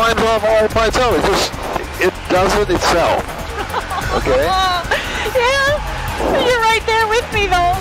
climbs off all by itself. It does it itself. Okay? Yeah, you're right there with me though.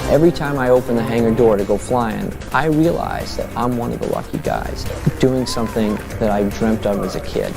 Every time I open the hangar door to go flying, I realize that I'm one of the lucky guys doing something that I dreamt of as a kid.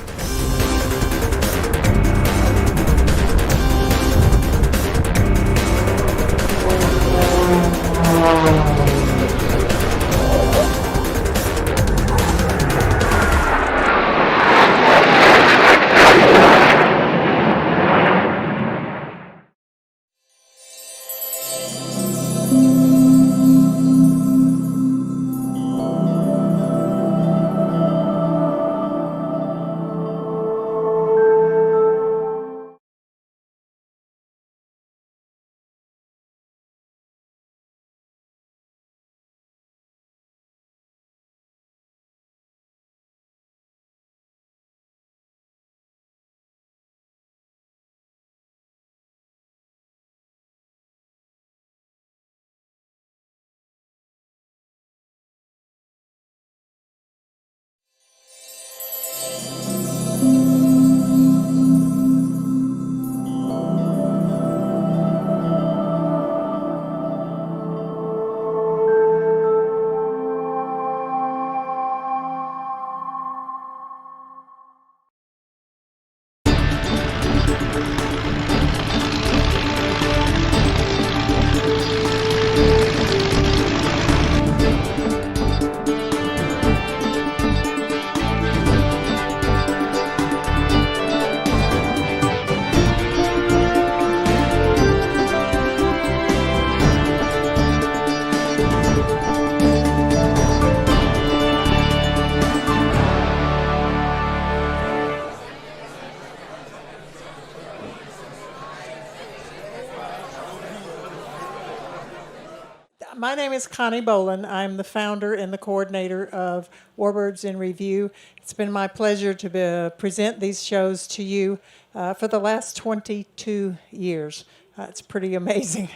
My name is Connie Boland. I'm the founder and the coordinator of Warbirds in Review. It's been my pleasure to present these shows to you for the last 22 years. It's pretty amazing.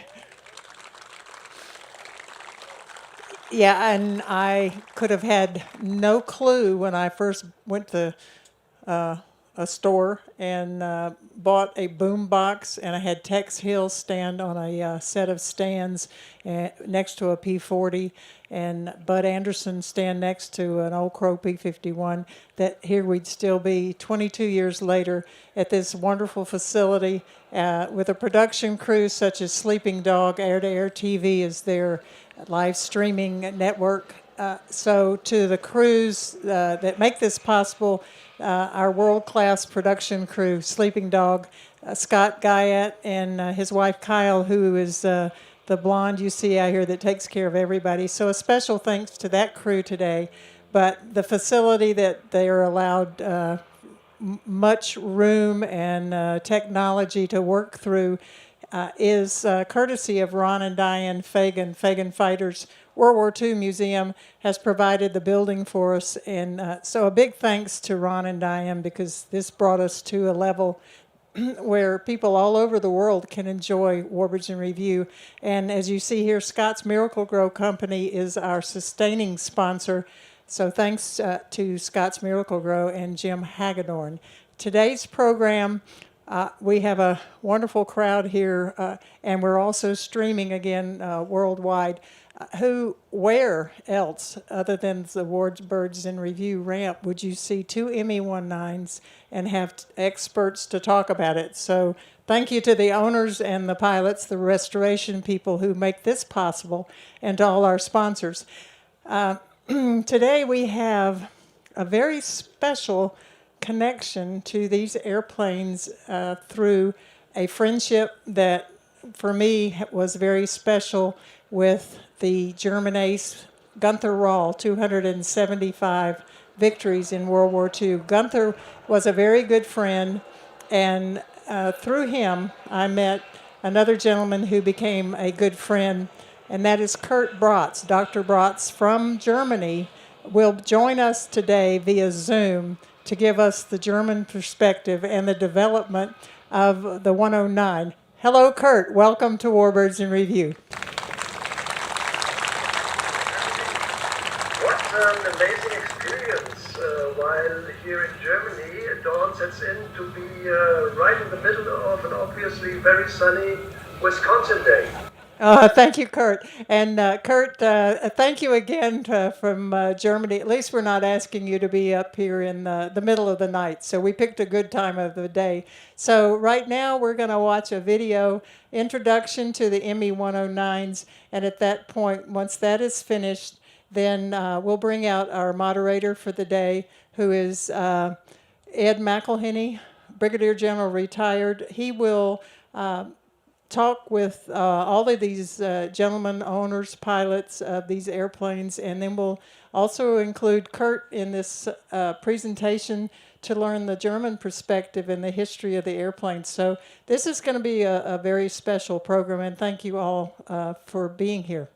Yeah, and I could have had no clue when I first went to a store and bought a boom box, and I had Tex Hill stand on a set of stands next to a P-40, and Bud Anderson stand next to an old Crow P-51, that here we'd still be 22 years later at this wonderful facility with a production crew such as Sleeping Dog. Air-to-Air TV is their live streaming network. So to the crews that make this possible, our world-class production crew, Sleeping Dog, Scott Guyette and his wife Kyle, who is the blonde you see out here that takes care of everybody. So a special thanks to that crew today. But the facility that they are allowed much room and technology to work through is courtesy of Ron and Diane Fagan. Fagan Fighters World War II Museum has provided the building for us. And so a big thanks to Ron and Diane, because this brought us to a level where people all over the world can enjoy Warbirds in Review. And as you see here, Scott's Miracle-Gro Company is our sustaining sponsor. So thanks to Scott's Miracle-Gro and Jim Hagedorn. Today's program, we have a wonderful crowd here, and we're also streaming again worldwide. Where else, other than the Warbirds in Review ramp, would you see two ME-19s and have experts to talk about it? So thank you to the owners and the pilots, the restoration people who make this possible, and to all our sponsors. Today we have a very special connection to these airplanes through a friendship that, for me, was very special with the German ace, Gunther Rall, 275 victories in World War II. Gunther was a very good friend, and through him, I met another gentleman who became a good friend, and that is Kurt Braatz. Dr. Braatz from Germany will join us today via Zoom to give us the German perspective and the development of the 109. Hello, Kurt. Welcome to Warbirds in Review. What an amazing experience while here in Germany. Dawn sets in to be right in the middle of an obviously very sunny Wisconsin day. Thank you, Kurt. And Kurt, thank you again from Germany. At least we're not asking you to be up here in the middle of the night. So we picked a good time of the day. So right now we're going to watch a video introduction to the ME-109s. And at that point, once that is finished, then we'll bring out our moderator for the day, who is Ed McElhinney, Brigadier General retired. He will talk with all of these gentlemen, owners, pilots of these airplanes, and then we'll also include Kurt in this presentation to learn the German perspective and the history of the airplanes. So this is going to be a very special program, and thank you all for being here.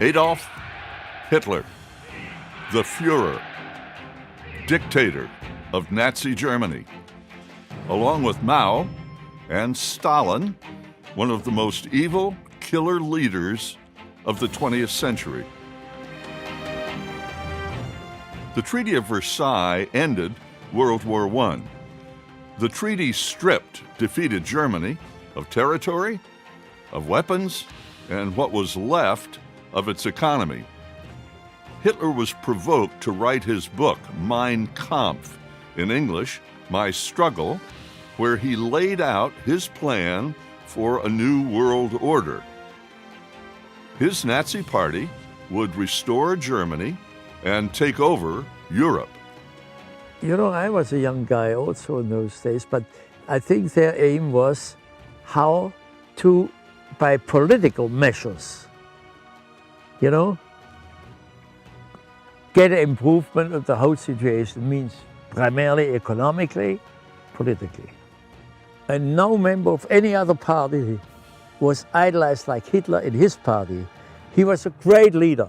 Adolf Hitler, the Führer, dictator of Nazi Germany, along with Mao and Stalin, one of the most evil killer leaders of the 20th century. The Treaty of Versailles ended World War I. The treaty stripped defeated Germany of territory, of weapons, and what was left of its economy. Hitler was provoked to write his book, Mein Kampf, in English, My Struggle, where he laid out his plan for a new world order. His Nazi Party would restore Germany and take over Europe. You know, I was a young guy also in those days, but I think their aim was how to, by political measures, you know, get an improvement of the whole situation. Means primarily economically, politically. And no member of any other party was idolized like Hitler in his party. He was a great leader,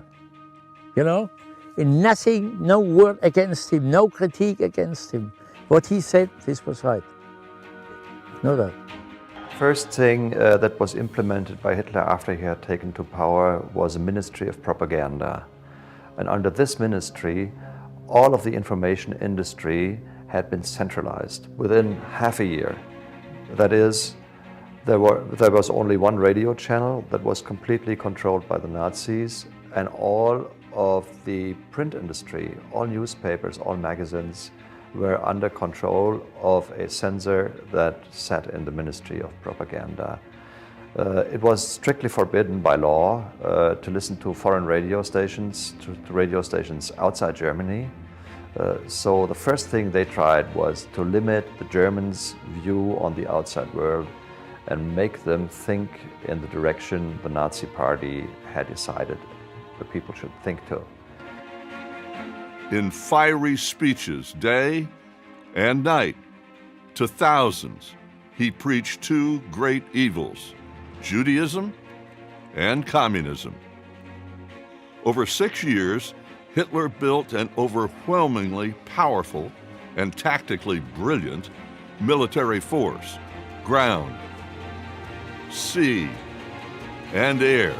you know? In nothing, no word against him, no critique against him. What he said, this was right. Know that. First thing that was implemented by Hitler after he had taken to power was a Ministry of Propaganda. And under this ministry, all of the information industry had been centralized within half a year. That is, there was only one radio channel that was completely controlled by the Nazis, and all of the print industry, all newspapers, all magazines were under control of a censor that sat in the Ministry of Propaganda. It was strictly forbidden by law to listen to foreign radio stations, to radio stations outside Germany. So the first thing they tried was to limit the Germans' view on the outside world and make them think in the direction the Nazi Party had decided the people should think to. In fiery speeches, day and night, to thousands, he preached two great evils, Judaism and communism. Over 6 years, Hitler built an overwhelmingly powerful and tactically brilliant military force, ground, sea, and air.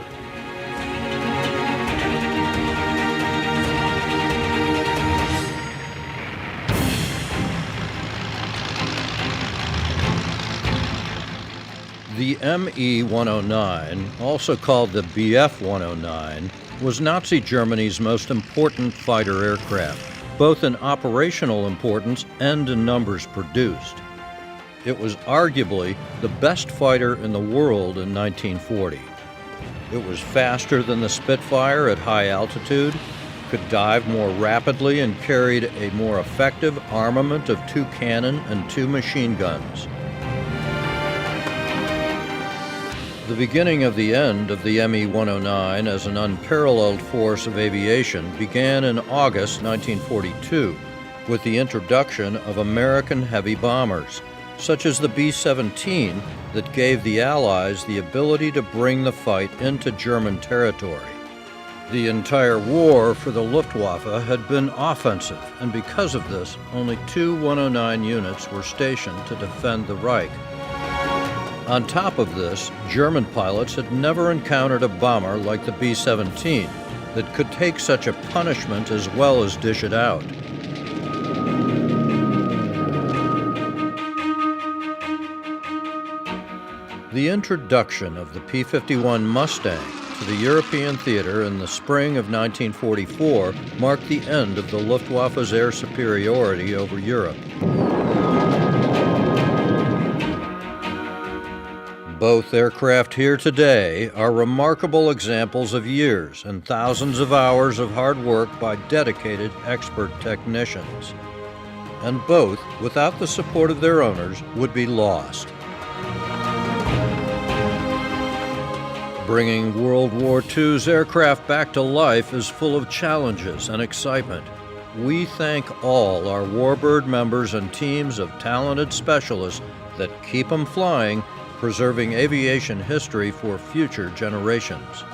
The Me-109, also called the Bf-109, was Nazi Germany's most important fighter aircraft, both in operational importance and in numbers produced. It was arguably the best fighter in the world in 1940. It was faster than the Spitfire at high altitude, could dive more rapidly, and carried a more effective armament of 2 cannon and 2 machine guns. The beginning of the end of the Me-109 as an unparalleled force of aviation began in August 1942 with the introduction of American heavy bombers, such as the B-17, that gave the Allies the ability to bring the fight into German territory. The entire war for the Luftwaffe had been offensive, and because of this, only 2 109 units were stationed to defend the Reich. On top of this, German pilots had never encountered a bomber like the B-17 that could take such a punishment as well as dish it out. The introduction of the P-51 Mustang to the European theater in the spring of 1944 marked the end of the Luftwaffe's air superiority over Europe. Both aircraft here today are remarkable examples of years and thousands of hours of hard work by dedicated expert technicians. And both, without the support of their owners, would be lost. Bringing World War II's aircraft back to life is full of challenges and excitement. We thank all our Warbird members and teams of talented specialists that keep them flying, preserving aviation history for future generations.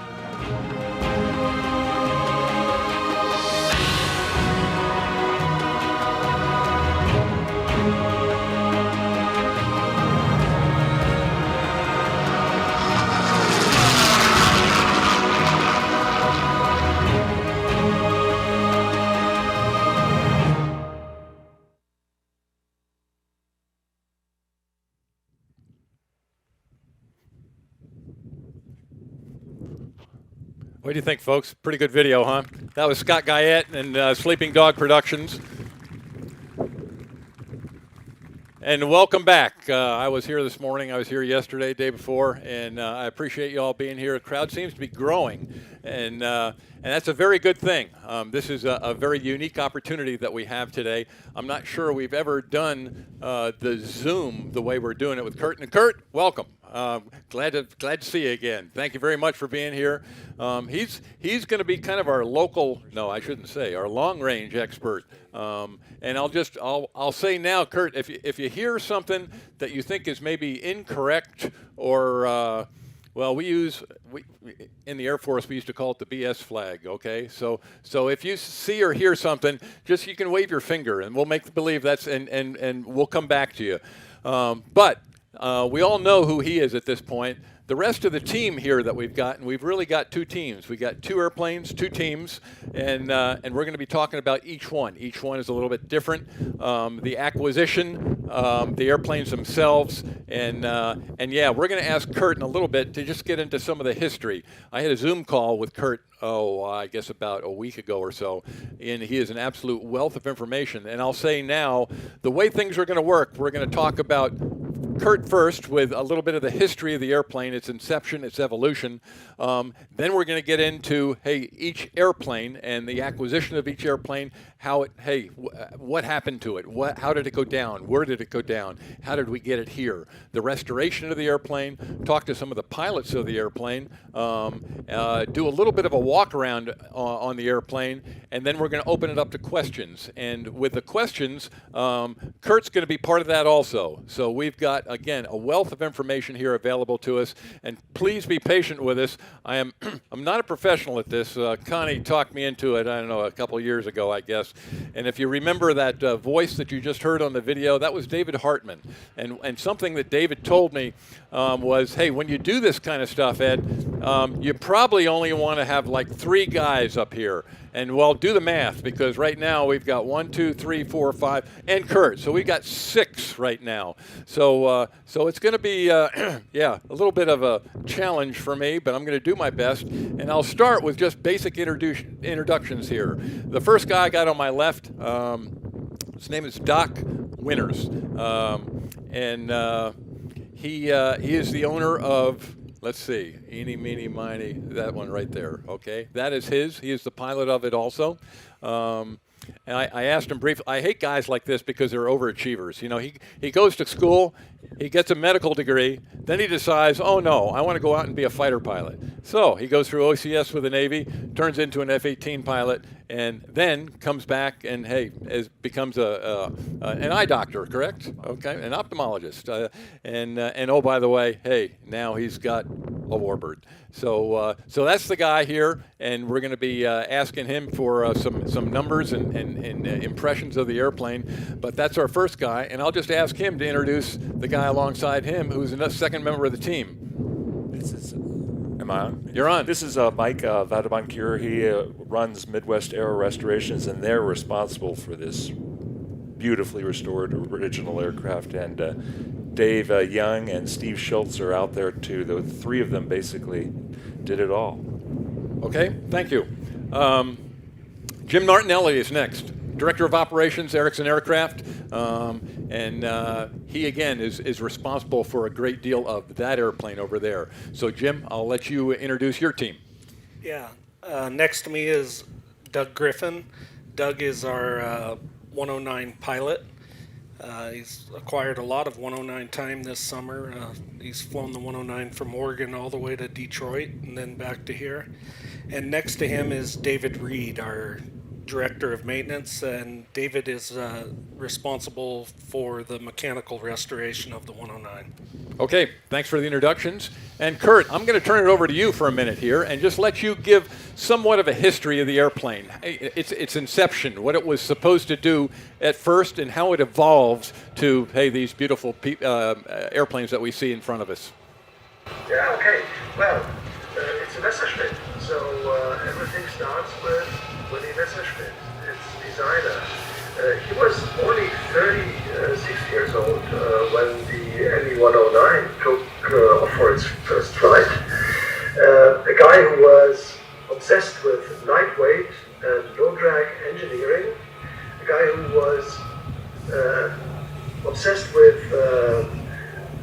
What do you think, folks? Pretty good video, huh? That was Scott Guyette and Sleeping Dog Productions. And welcome back. I was here this morning. I was here yesterday, day before, and I appreciate you all being here. The crowd seems to be growing, and that's a very good thing. This is a very unique opportunity that we have today. I'm not sure we've ever done the Zoom the way we're doing it with Kurt. And Kurt, welcome. Glad to see you again. Thank you very much for being here. He's going to be kind of our local, no, I shouldn't say, our long-range expert. And I'll say now, Kurt, if you hear something that you think is maybe incorrect or well, we in the Air Force we used to call it the BS flag. Okay, so if you see or hear something, just you can wave your finger and we'll make believe that's and we'll come back to you. But we all know who he is at this point. The rest of the team here that we've got, and we've really got two teams. We got two airplanes, two teams, and we're going to be talking about each one. Each one is a little bit different. The acquisition, the airplanes themselves, and yeah, we're going to ask Kurt in a little bit to just get into some of the history. I had a Zoom call with Kurt, I guess about a week ago or so, and he is an absolute wealth of information. And I'll say now, the way things are going to work, we're going to talk about Kurt first with a little bit of the history of the airplane, its inception, its evolution. Then we're going to get into, each airplane and the acquisition of each airplane, what happened to it? How did it go down? Where did it go down? How did we get it here? The restoration of the airplane, talk to some of the pilots of the airplane, do a little bit of a walk around on the airplane, and then we're going to open it up to questions. And with the questions, Kurt's going to be part of that also. So we've got, again, a wealth of information here available to us, and please be patient with us. I'm not a professional at this. Connie talked me into it, I don't know, a couple of years ago, I guess. And if you remember that voice that you just heard on the video, that was David Hartman. And something that David told me was, hey, when you do this kind of stuff, Ed, you probably only want to have like 3 guys up here. And well, do the math, because right now we've got 1, 2, 3, 4, 5, and Kurt. So we've got 6 right now. So it's going to be, a little bit of a challenge for me, but I'm going to do my best. And I'll start with just basic introductions here. The first guy I got on my left, his name is Doc Winters, and he is the owner of, let's see, eeny, meeny, miny, that one right there, okay? That is his. He is the pilot of it also. And I asked him briefly, I hate guys like this because they're overachievers. You know, he goes to school, he gets a medical degree, then he decides, oh no, I want to go out and be a fighter pilot. So he goes through OCS with the Navy, turns into an F-18 pilot, and then comes back and, becomes an eye doctor, correct? Okay, an ophthalmologist. And oh, by the way, now he's got a Warbird. So that's the guy here, and we're going to be asking him for some numbers and impressions of the airplane. But that's our first guy, and I'll just ask him to introduce the guy alongside him, who's the second member of the team. Am I on? You're on. This is Mike Vadabancure. He runs Midwest Aero Restorations, and they're responsible for this beautifully restored original aircraft. And Dave Young and Steve Schultz are out there too. The 3 of them basically did it all. Okay, thank you. Jim Martinelli is next, Director of Operations, Erickson Aircraft, and he again is responsible for a great deal of that airplane over there. So Jim, I'll let you introduce your team. Yeah, next to me is Doug Griffin. Doug is our 109 pilot. He's acquired a lot of 109 time this summer. He's flown the 109 from Oregon all the way to Detroit and then back to here. And next to him is David Reed, our Director of Maintenance, and David is responsible for the mechanical restoration of the 109. Okay, thanks for the introductions. And Kurt, I'm going to turn it over to you for a minute here and just let you give somewhat of a history of the airplane, its inception, what it was supposed to do at first, and how it evolved to, these beautiful airplanes that we see in front of us. Yeah, okay. Well, it's a Messerschmitt, so everything starts with Willy Messerschmitt, its designer. He was only 36 years old when the ME-109 took off for its first flight. A guy who was obsessed with lightweight and low drag engineering, a guy who was obsessed with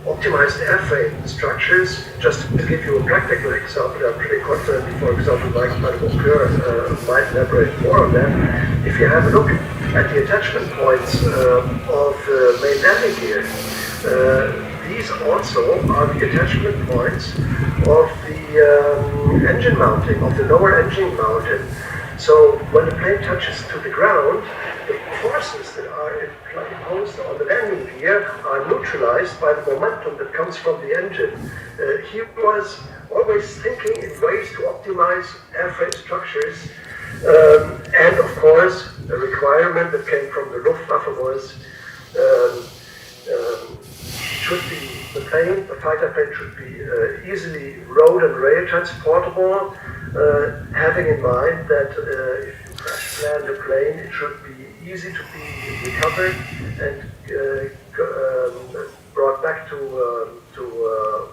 optimized airframe structures. Just to give you a practical example, I'm pretty confident, for example, Mike might elaborate more on that. If you have a look at the attachment points of main landing gear, these also are the attachment points of the engine mounting, of the lower engine mounting. So when the plane touches to the ground, the forces that are imposed on the landing gear are neutralized by the momentum that comes from the engine. He was always thinking in ways to optimize airframe structures. And of course, the requirement that came from the Luftwaffe was the fighter plane should be easily road and rail transportable, having in mind that if you crash land a plane, it should be easy to be recovered and brought back to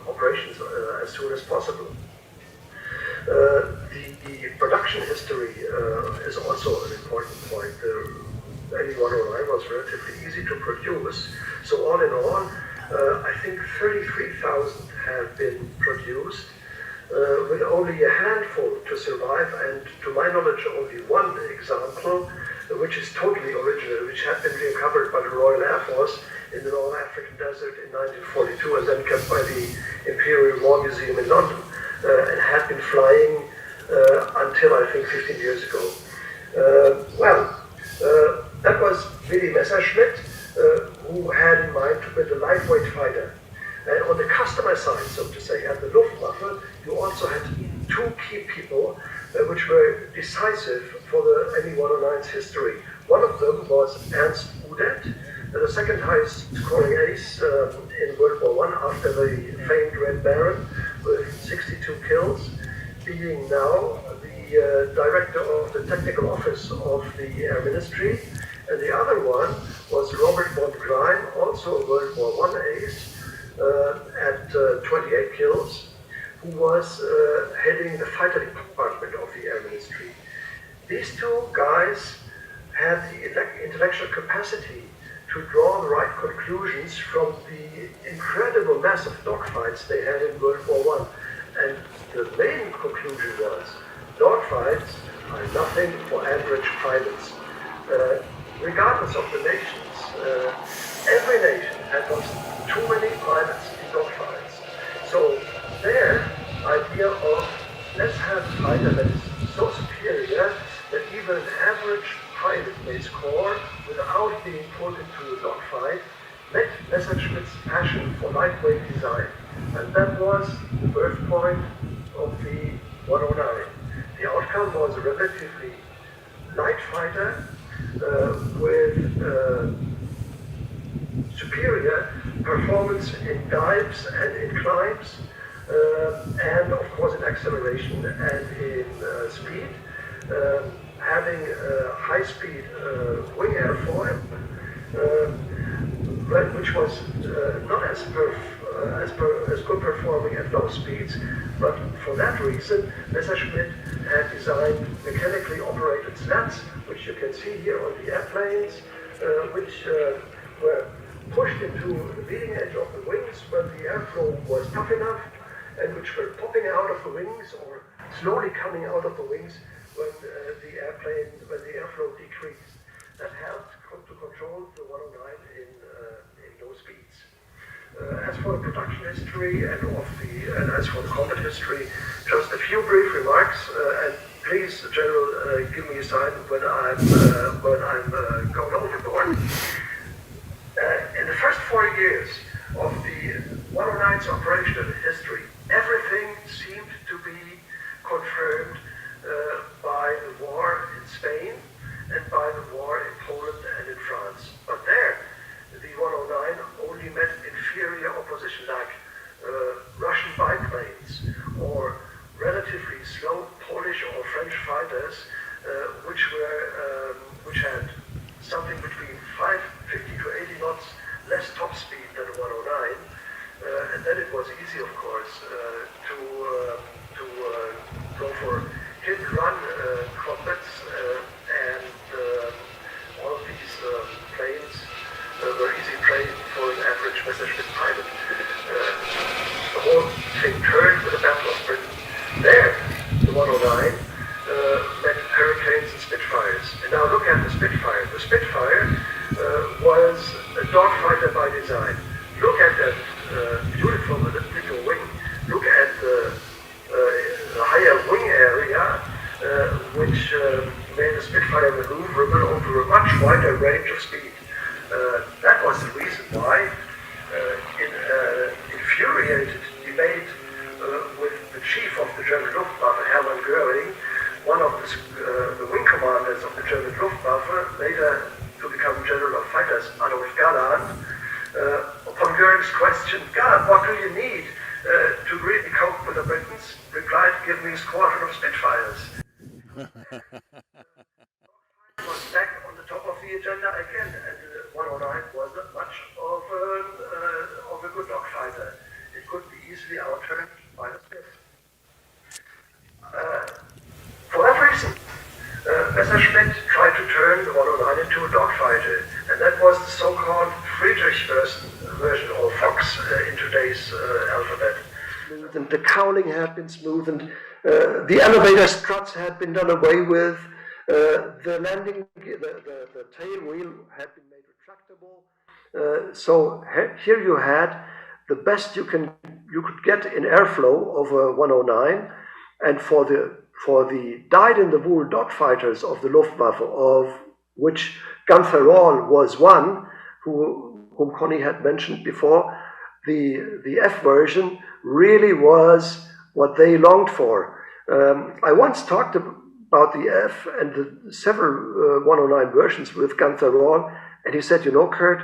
operations as soon as possible. The production history is also an important point. The ME-109 was relatively easy to produce, so all in all, I think 33,000 have been produced, with only a handful to survive, and to my knowledge only one example, which is totally original, which had been recovered by the Royal Air Force in the North African desert in 1942 and then kept by the Imperial War Museum in London, and had been flying until I think 15 years ago. That was Willy Messerschmitt, who had in mind to build a lightweight fighter. And on the customer side, so to say, at the Luftwaffe, you also had two key people which were decisive for the ME-109's history. One of them was Ernst Udet, the second highest scoring ace in World War I after the famed Red Baron, with 62 kills, being now the director of the technical office of the Air Ministry. And the other one was Robert von Greim, also a World War I ace, at 28 kills, who was heading the fighter department of the Air Ministry. These two guys had the intellectual capacity to draw the right conclusions from the incredible massive dogfights they had in World War I. And the main conclusion was, dogfights are nothing for average pilots. Regardless of the nations, every nation had lost too many pilots in dogfights. So their idea of let's have a fighter that is so superior that even an average pilot may score without being pulled into a dogfight met Messerschmitt's passion for lightweight design. And that was the birth point of the 109. The outcome was a relatively light fighter with superior performance in dives and in climbs, and of course in acceleration and in speed, having high-speed wing airfoil, which was not as good performing at low speeds, but for that reason, Messerschmitt had designed mechanically operated slats, which you can see here on the airplanes, which were pushed into the leading edge of the wings when the airflow was tough enough, and which were popping out of the wings or slowly coming out of the wings when the airflow decreased. That helped to control the 109 in low speeds. As for the production history and as for the combat history, just a few brief remarks, and please, General, give me a sign when I'm going overboard. In the first 4 years of the 109's operational history, everything seemed to be confirmed by the war in Spain and by the war in Poland and in France. But there, the 109 only met inferior opposition like Russian biplanes or relatively slow Polish or French fighters, which had something between 50 to 80 knots less top speed than the 109, and then it was easy, of course, to go for hidden combats, and all of these planes were easy prey for an average Messerschmitt pilot. The whole thing turned with the Battle of Britain. There, the 109 met Hurricanes and Spitfires. And now look at the Spitfire. The Spitfire was a dogfighter by design. Look at that beautiful little wing. Look at the higher wing area, which made the Spitfire maneuverable over a much wider range of speed. That was the reason why, in an infuriated debate with the chief of the German Luftwaffe, Hermann Göring, one of the wing commanders of the German Luftwaffe, later to become General of Fighters, Adolf Galland, upon Göring's question, "God, what do you need to really cope with the Britons?" replied, "Give me a squadron of Spitfires." Was back on the top of the agenda again, and the 109 wasn't much of a good dogfighter. It could be easily outturned by the Smith. For that reason, Messerschmitt tried to turn the 109 into a dogfighter, and that was the so-called Friedrich version, or Fox in today's alphabet. And the cowling had been smoothened, the elevator struts had been done away with, the landing, the tail wheel had been made retractable. So here you had the best you could get in airflow of a 109, and for the dyed-in-the-wool dogfighters of the Luftwaffe, of which Gunther Rall was one, whom Connie had mentioned before, the F version really was what they longed for. I once talked about the F and the several 109 versions with Gunther Rall, and he said, "You know, Kurt,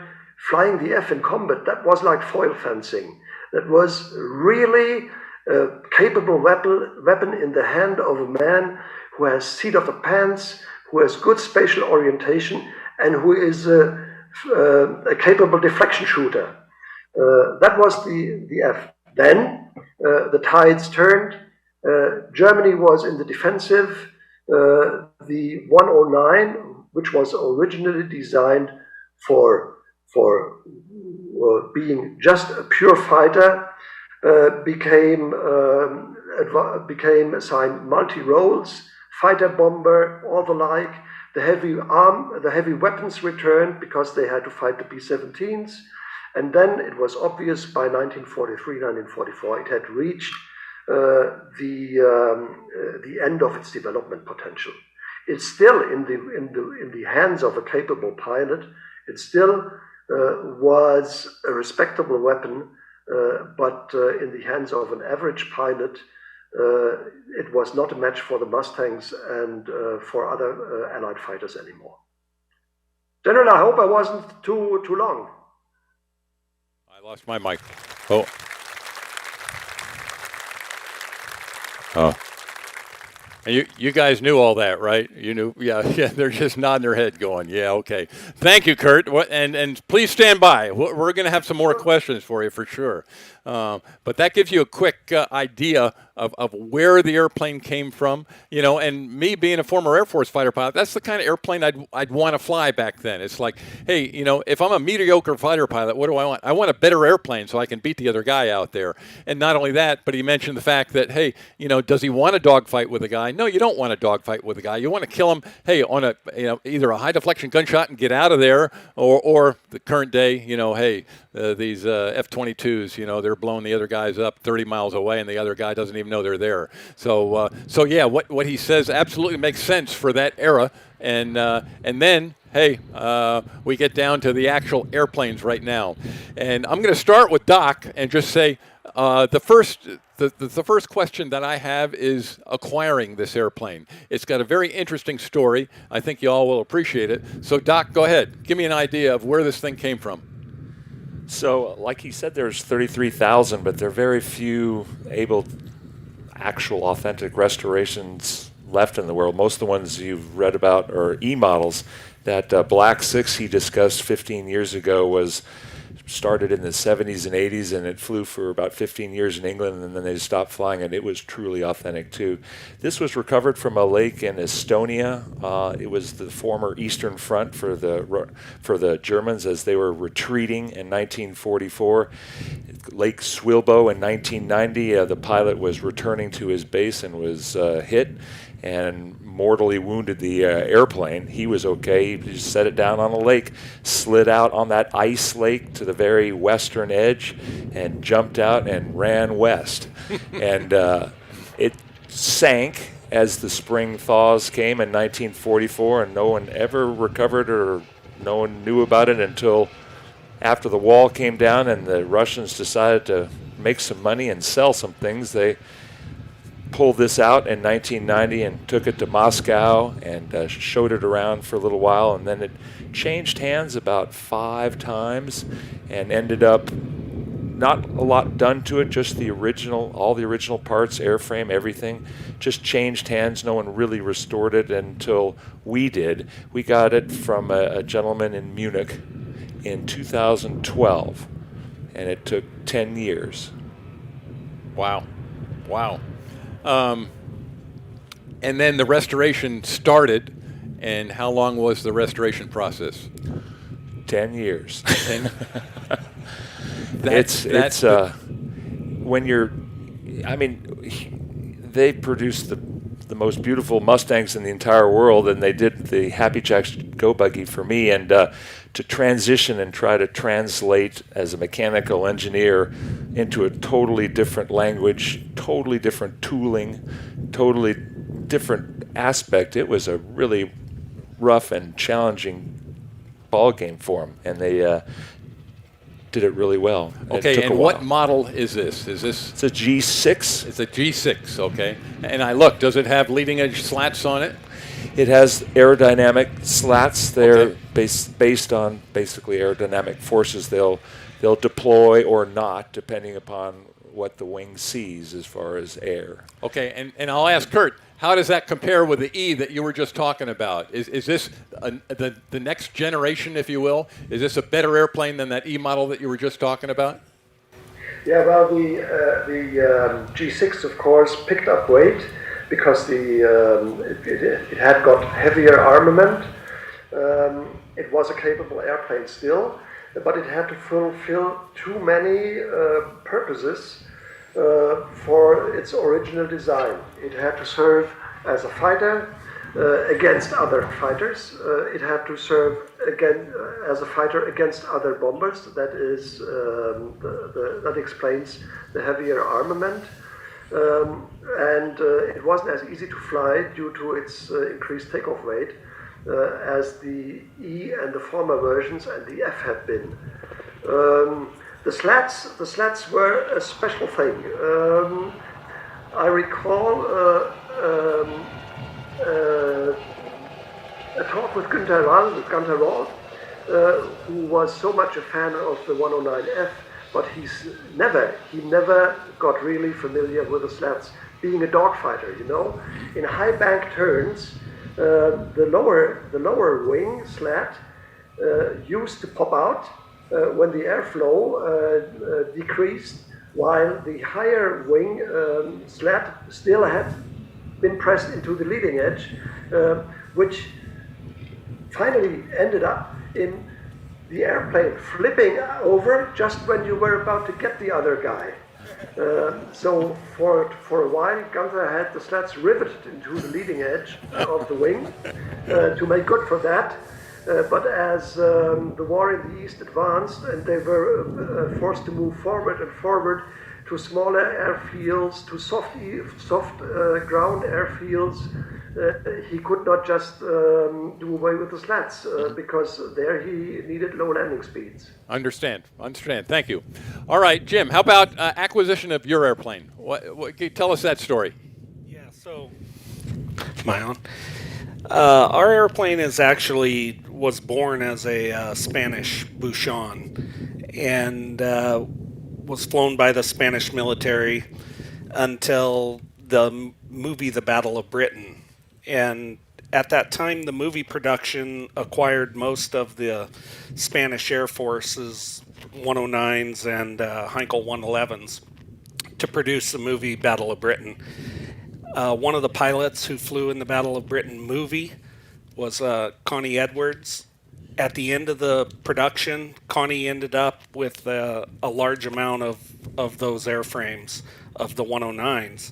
flying the F in combat, that was like foil fencing. That was really a capable weapon in the hand of a man who has seat of the pants, who has good spatial orientation, and who is a capable deflection shooter." That was the F. Then the tides turned. Germany was in the defensive. The 109, which was originally designed for being just a pure fighter, became assigned multi-roles, fighter bomber, all the like. The heavy weapons returned because they had to fight the B-17s. And then it was obvious by 1943, 1944, it had reached the end of its development potential. It's still in the hands of a capable pilot. It still was a respectable weapon, but in the hands of an average pilot, it was not a match for the Mustangs and for other Allied fighters anymore. General, I hope I wasn't too long. I lost my mic. Oh. And you guys knew all that, right? You knew, yeah. They're just nodding their head, going, "Yeah, okay." Thank you, Kurt. And please stand by. We're going to have some more questions for you for sure. But that gives you a quick idea of where the airplane came from, and me being a former Air Force fighter pilot, that's the kind of airplane I'd want to fly back then. It's like, hey, if I'm a mediocre fighter pilot, what do I want? I want a better airplane so I can beat the other guy out there. And not only that, but he mentioned the fact that, hey, does he want a dogfight with a guy? No, you don't want a dogfight with a guy. You want to kill him, hey, on a, either a high deflection gunshot and get out of there, or the current day, hey, these F-22s, they're blowing the other guys up 30 miles away, and the other guy doesn't even know they're there. So yeah, what he says absolutely makes sense for that era. And then, hey, we get down to the actual airplanes right now. And I'm going to start with Doc and just say the first question that I have is acquiring this airplane. It's got a very interesting story. I think you all will appreciate it. So, Doc, go ahead. Give me an idea of where this thing came from. So, like he said, there's 33,000, but there are very few actual authentic restorations left in the world. Most of the ones you've read about are E-models. That Black 6 he discussed 15 years ago was started in the 70s and 80s, and it flew for about 15 years in England, and then they stopped flying, and it was truly authentic too. This was recovered from a lake in Estonia. It was the former Eastern Front for the Germans as they were retreating in 1944. Lake Swilbo in 1990, the pilot was returning to his base and was hit and mortally wounded the airplane. He was okay. He just set it down on a lake, slid out on that ice lake to the very western edge, and jumped out and ran west. And it sank as the spring thaws came in 1944, and no one ever recovered or no one knew about it until after the wall came down and the Russians decided to make some money and sell some things. They pulled this out in 1990 and took it to Moscow and showed it around for a little while, and then it changed hands about 5 times and ended up not a lot done to it, just the original, all the original parts, airframe, everything, just changed hands. No one really restored it until we did. We got it from a gentleman in Munich in 2012, and it took 10 years. Wow. Wow. And then the restoration started, and how long was the restoration process? 10 years. That's when you're, I mean, they produced the most beautiful Mustangs in the entire world, and they did the Happy Jacks Go Buggy for me, and to transition and try to translate as a mechanical engineer into a totally different language, totally different tooling, totally different aspect. It was a really rough and challenging ball game for them, and they did it really well. Okay, and what model is this? It's a G6. It's a G6, okay. And I look, does it have leading edge slats on it? It has aerodynamic slats. They're based on basically aerodynamic forces. They'll deploy or not, depending upon what the wing sees as far as air. Okay, and I'll ask Kurt, how does that compare with the E that you were just talking about? Is this the next generation, if you will? Is this a better airplane than that E model that you were just talking about? Yeah, well, the G6, of course, picked up weight because it had got heavier armament. It was a capable airplane still, but it had to fulfill too many purposes for its original design. It had to serve as a fighter against other fighters. It had to serve again as a fighter against other bombers. That is, that explains the heavier armament. And it wasn't as easy to fly due to its increased takeoff weight as the E and the former versions and the F had been. The slats were a special thing. I recall a talk with Gunther Rall, who was so much a fan of the 109F, but he never got really familiar with the slats. Being a dogfighter, you know, in high bank turns, the lower wing slat used to pop out when the airflow decreased, while the higher wing slat still had been pressed into the leading edge, which finally ended up in the airplane flipping over just when you were about to get the other guy. So for a while, Gunther had the slats riveted into the leading edge of the wing to make good for that. But as the war in the East advanced and they were forced to move forward and forward to smaller airfields, to soft ground airfields, he could not just do away with the slats because there he needed low landing speeds. Understand. Thank you. All right, Jim, how about acquisition of your airplane? What, can you tell us that story? Yeah, so, am I on? Our airplane was born as a Spanish Buchon and was flown by the Spanish military until the movie The Battle of Britain. And at that time, the movie production acquired most of the Spanish Air Force's 109s and Heinkel 111s to produce the movie Battle of Britain. One of the pilots who flew in the Battle of Britain movie was Connie Edwards. At the end of the production, Connie ended up with a large amount of those airframes, of the 109s.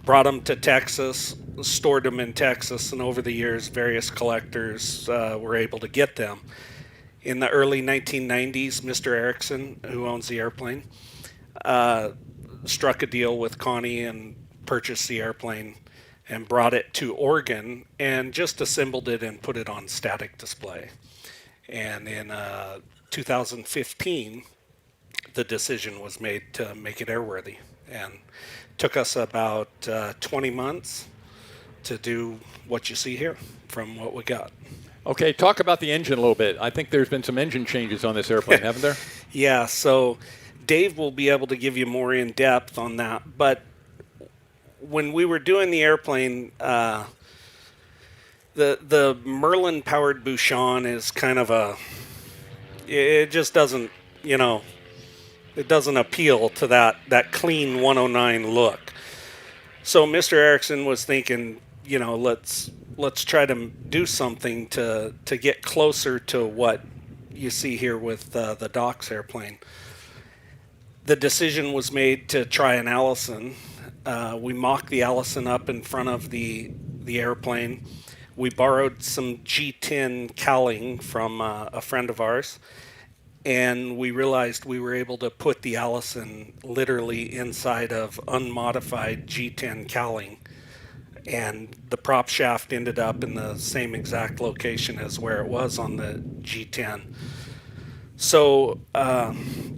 Brought them to Texas, stored them in Texas, and over the years, various collectors were able to get them. In the early 1990s, Mr. Erickson, who owns the airplane, struck a deal with Connie and purchased the airplane and brought it to Oregon and just assembled it and put it on static display. And in 2015, the decision was made to make it airworthy. And took us about 20 months to do what you see here from what we got. Okay, talk about the engine a little bit. I think there's been some engine changes on this airplane, haven't there? Yeah, so Dave will be able to give you more in depth on that. But when we were doing the airplane, the Merlin-powered Bouchon is kind of it just doesn't, it doesn't appeal to that clean 109 look. So Mr. Erickson was thinking, let's try to do something to get closer to what you see here with the Docks airplane. The decision was made to try an Allison. We mocked the Allison up in front of the airplane. We borrowed some G10 cowling from a friend of ours, and we realized we were able to put the Allison literally inside of unmodified G10 cowling, and the prop shaft ended up in the same exact location as where it was on the G10. So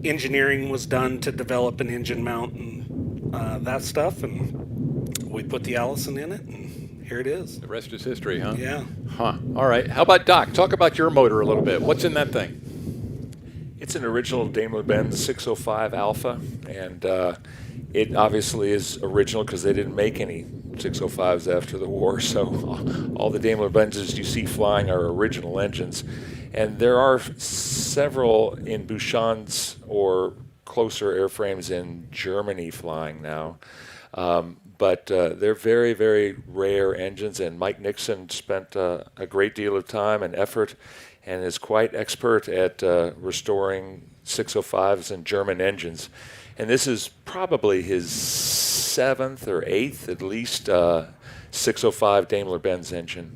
engineering was done to develop an engine mount and that stuff, and we put the Allison in it, and here it is. The rest is history, huh? Yeah. Huh. All right. How about Doc? Talk about your motor a little bit. What's in that thing? It's an original Daimler-Benz 605 Alpha, and it obviously is original because they didn't make any 605s after the war, so all the Daimler-Benzes you see flying are original engines. And there are several in Bouchons or closer airframes in Germany flying now. But they're very, very rare engines, and Mike Nixon spent a great deal of time and effort and is quite expert at restoring 605s and German engines. And this is probably his 7th or 8th, at least, 605 Daimler-Benz engine.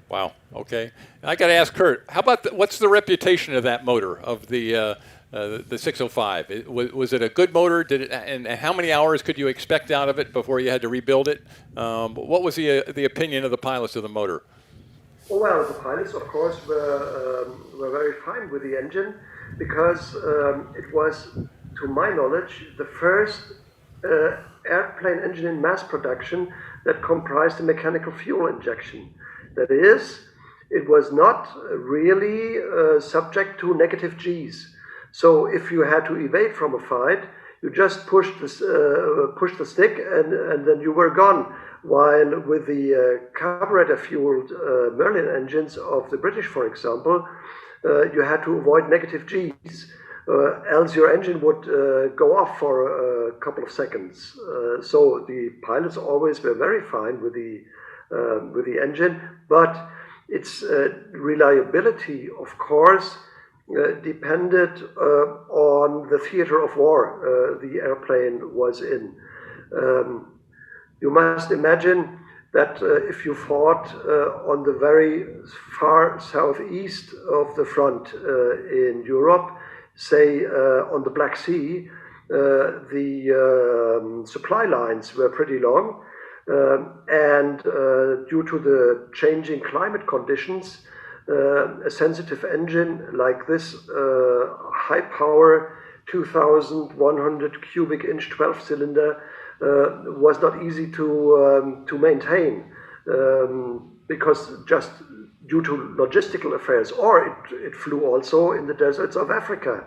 Wow. Okay. I got to ask Kurt, how about what's the reputation of that motor, of the 605? Was it a good motor? And how many hours could you expect out of it before you had to rebuild it? What was the opinion of the pilots of the motor? Well, the pilots, of course, were very fine with the engine because it was, to my knowledge, the first airplane engine in mass production that comprised a mechanical fuel injection. That is, it was not really subject to negative G's. So if you had to evade from a fight, you just pushed the stick and then you were gone. While with the carburetor-fueled Merlin engines of the British, for example, you had to avoid negative G's, else your engine would go off for a couple of seconds. So the pilots always were very fine with the engine, but its reliability, of course, depended on the theater of war the airplane was in. You must imagine that if you fought on the very far southeast of the front in Europe, say on the Black Sea, the supply lines were pretty long, and due to the changing climate conditions, a sensitive engine like this high power 2,100 cubic inch 12 cylinder was not easy to maintain because just due to logistical affairs, or it flew also in the deserts of Africa,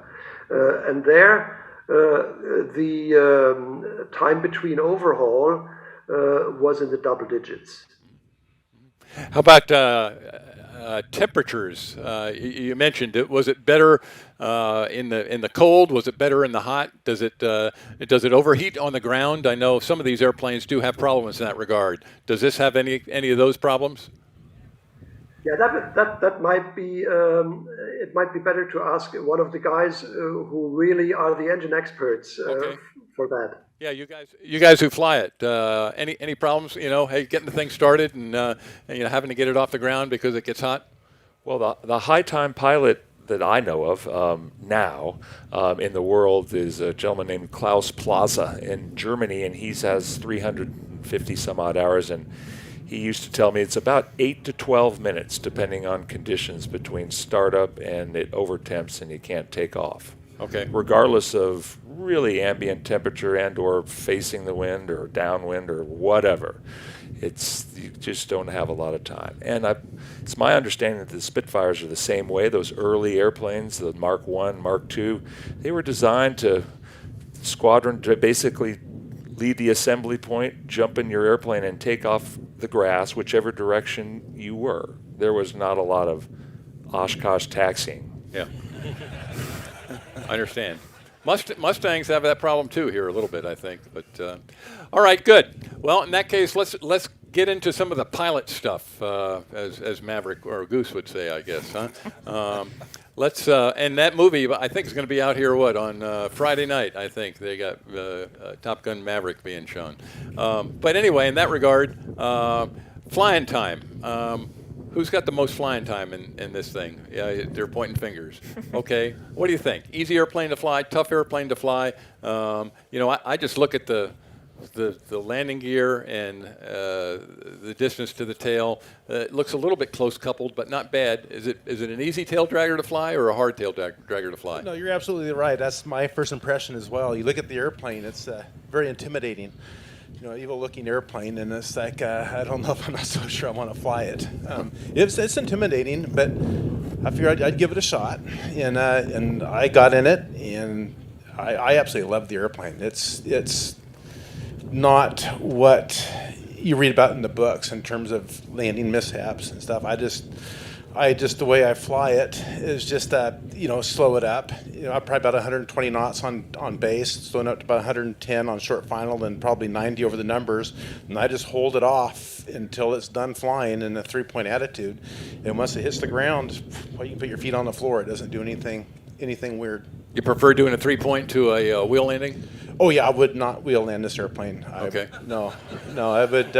and there the time between overhaul was in the double digits. How about temperatures? You mentioned it. Was it better in the cold? Was it better in the hot? Does it overheat on the ground? I know some of these airplanes do have problems in that regard. Does this have any of those problems? Yeah, that might be. It might be better to ask one of the guys who really are the engine experts for that. Yeah, you guys who fly it, any problems? Hey, getting the thing started and having to get it off the ground because it gets hot. Well, the high time pilot that I know of now in the world is a gentleman named Klaus Plaza in Germany, and he has 350 some odd hours, and he used to tell me it's about 8 to 12 minutes, depending on conditions, between startup and it overtemps and you can't take off. Okay. Regardless of really ambient temperature and or facing the wind or downwind or whatever. You just don't have a lot of time. And it's my understanding that the Spitfires are the same way. Those early airplanes, the Mark I, Mark II, they were designed to squadron to basically leave the assembly point, jump in your airplane, and take off the grass whichever direction you were. There was not a lot of Oshkosh taxiing. Yeah. I understand. Mustangs have that problem too here a little bit, I think. But all right, good. Well, in that case, let's get into some of the pilot stuff, as Maverick or Goose would say, I guess. Huh? And that movie, I think, is going to be out here on Friday night. I think they got Top Gun Maverick being shown. But anyway, in that regard, flying time. Who's got the most flying time in this thing? Yeah, they're pointing fingers. Okay, what do you think? Easy airplane to fly, tough airplane to fly. I just look at the landing gear and the distance to the tail. It looks a little bit close coupled, but not bad. Is it an easy tail dragger to fly or a hard tail dragger to fly? No, you're absolutely right. That's my first impression as well. You look at the airplane; it's very intimidating. Evil-looking airplane, and it's like I don't know if I'm not so sure I want to fly it. It's intimidating, but I figured I'd give it a shot, and I got in it, and I absolutely love the airplane. It's not what you read about in the books in terms of landing mishaps and stuff. The way I fly it is just slow it up. I'm probably about 120 knots on base, slowing up to about 110 on short final, and probably 90 over the numbers. And I just hold it off until it's done flying in a 3-point attitude. And once it hits the ground, you can put your feet on the floor. It doesn't do anything weird. You prefer doing a 3-point to a wheel landing? Oh yeah, I would not wheel land this airplane. Okay. No, I would.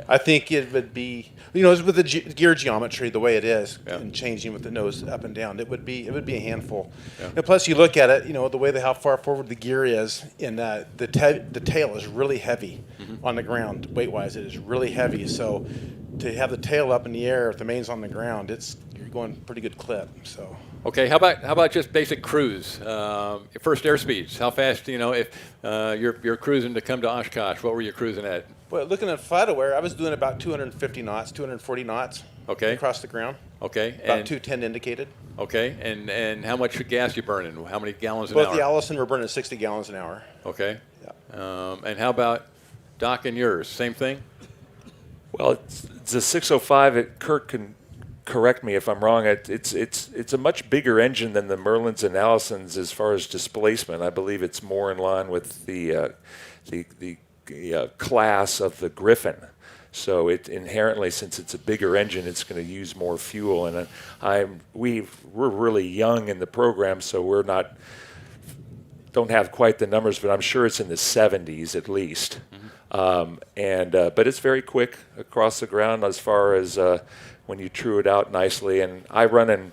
I think it would be, with the gear geometry the way it is, and changing with the nose up and down, it would be a handful. Yeah. And plus, you look at it, the way how far forward the gear is, and the tail is really heavy on the ground, weight-wise. It is really heavy. So to have the tail up in the air, if the main's on the ground, you're going pretty good clip. So. Okay, how about just basic cruise? First airspeeds. How fast? If you're cruising to come to Oshkosh, what were you cruising at? Well, looking at FlightAware, I was doing about 250 knots, 240 knots. Okay. Across the ground. Okay. About 210 indicated. Okay, and how much gas you burning? How many gallons an hour? Both the Allison were burning 60 gallons an hour. Okay. Yeah. And how about Doc and yours? Same thing? Well, it's a 605. Kurt can correct me if I'm wrong. It's a much bigger engine than the Merlins and Allisons as far as displacement. I believe it's more in line with the class of the Griffin. So it inherently, since it's a bigger engine, it's going to use more fuel. And we're really young in the program, so don't have quite the numbers, but I'm sure it's in the 70s at least. But it's very quick across the ground as far as when you true it out nicely. And I run in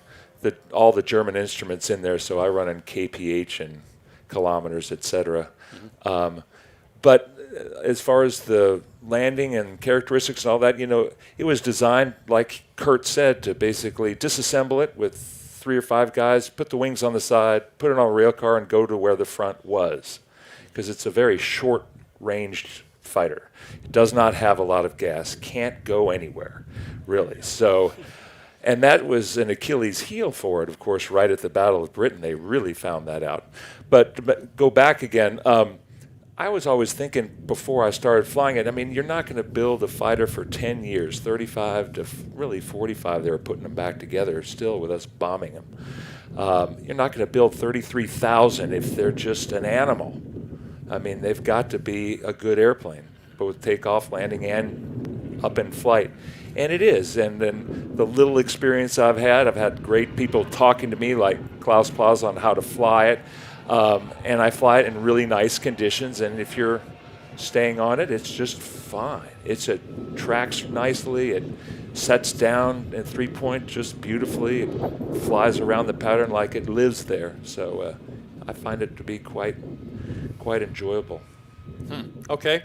all the German instruments in there, so I run in kph and kilometers, etc. But as far as the landing and characteristics and all that, it was designed, like Kurt said, to basically disassemble it with 3 or 5 guys, put the wings on the side, put it on a rail car, and go to where the front was. Because it's a very short-ranged fighter. It does not have a lot of gas, can't go anywhere, really. So, and that was an Achilles heel for it, of course, right at the Battle of Britain. They really found that out. But go back again. I was always thinking before I started flying it, I mean, you're not going to build a fighter for 10 years, 35 to really 45. They were putting them back together still with us bombing them. You're not going to build 33,000 if they're just an animal. I mean, they've got to be a good airplane, both takeoff, landing, and up in flight. And it is. And then the little experience I've had great people talking to me like Klaus Plaza on how to fly it. And I fly it in really nice conditions, and if you're staying on it, it's just fine. It tracks nicely, it sets down at 3-point just beautifully, it flies around the pattern like it lives there. So I find it to be quite enjoyable. Okay.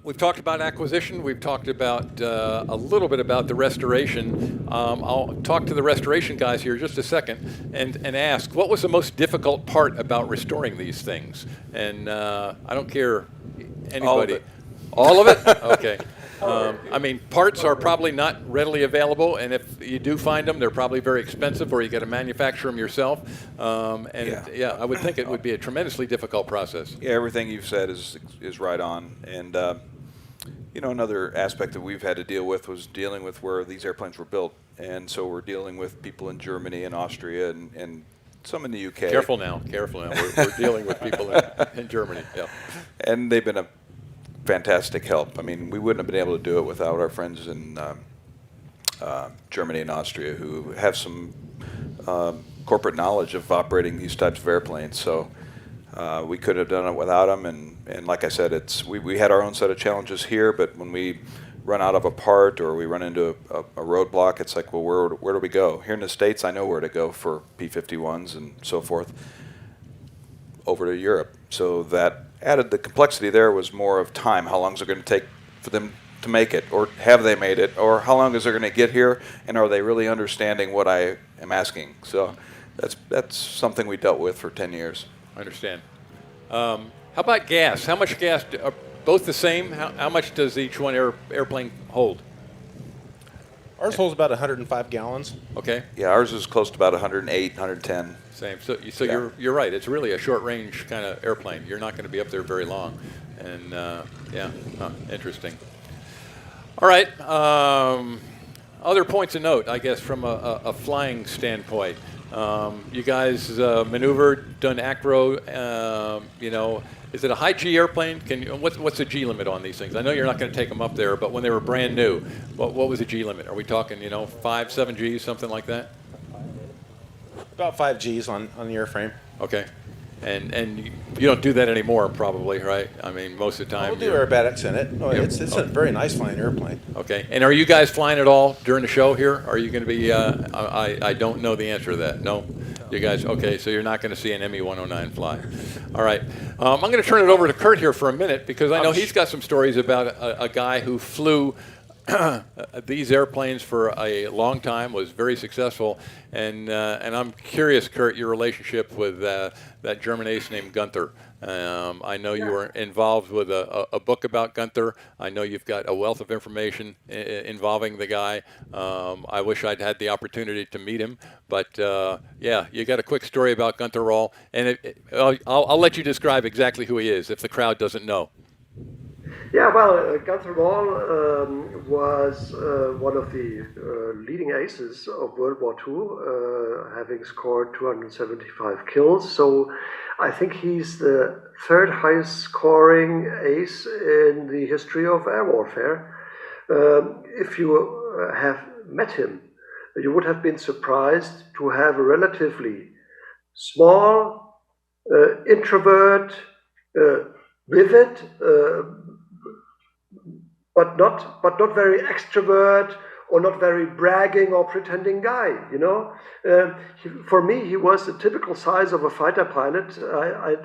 We've talked about acquisition. We've talked about a little bit about the restoration. I'll talk to the restoration guys here just a second and ask, what was the most difficult part about restoring these things? And I don't care, anybody. All of it? Okay. I mean, parts are probably not readily available, and if you do find them, they're probably very expensive, or you got to manufacture them yourself. Yeah, I would think it would be a tremendously difficult process. Yeah, everything you've said is right on. And you know, another aspect that we've had to deal with was dealing with where these airplanes were built, and so we're dealing with people in Germany and Austria and some in the UK. Careful now. We're dealing with people in Germany. Yeah, and they've been a fantastic help. I mean, we wouldn't have been able to do it without our friends in Germany and Austria, who have some corporate knowledge of operating these types of airplanes. So we could have done it without them. And like I said, we had our own set of challenges here, but when we run out of a part or we run into a roadblock, it's like, well, where do we go? Here in the States, I know where to go for P-51s and so forth, over to Europe. So that added the complexity there was more of time. How long is it going to take for them to make it, or have they made it, or how long is it going to get here, and are they really understanding what I am asking? So that's something we dealt with for 10 years. I understand. How about gas? How much gas? Are both the same? How much does each one airplane hold? Ours holds about 105 gallons. Okay. Yeah, ours is close to about 108, 110. Same. So yeah. You're right. It's really a short range kind of airplane. You're not going to be up there very long. And yeah, interesting. All right. Other points of note, I guess, from a flying standpoint. You guys maneuvered, done acro. You know, is it a high G airplane? What's the G limit on these things? I know you're not going to take them up there, but when they were brand new, what was the G limit? Are we talking, 5, 7 Gs, something like that? About 5 Gs on the airframe. Okay. And you don't do that anymore, probably, right? I mean, most of the time. We'll do aerobatics in it. No, it's a very nice flying airplane. Okay. And are you guys flying at all during the show here? Are you going to be? I don't know the answer to that. No. You guys, okay? So you're not going to see an ME-109 fly. All right. I'm going to turn it over to Kurt here for a minute, because I know he's got some stories about a guy who flew these airplanes for a long time, was very successful, and I'm curious, Kurt, your relationship with that German ace named Gunther. I know you were involved with a book about Gunther. I know you've got a wealth of information involving the guy. I wish I'd had the opportunity to meet him, but yeah, you got a quick story about Gunther Rall, and I'll let you describe exactly who he is if the crowd doesn't know. Yeah, well, Gunther Rall was one of the leading aces of World War II, having scored 275 kills. So I think he's the third highest scoring ace in the history of air warfare. If you have met him, you would have been surprised to have a relatively small, introvert, vivid, but not very extrovert or not very bragging or pretending guy, For me, he was the typical size of a fighter pilot.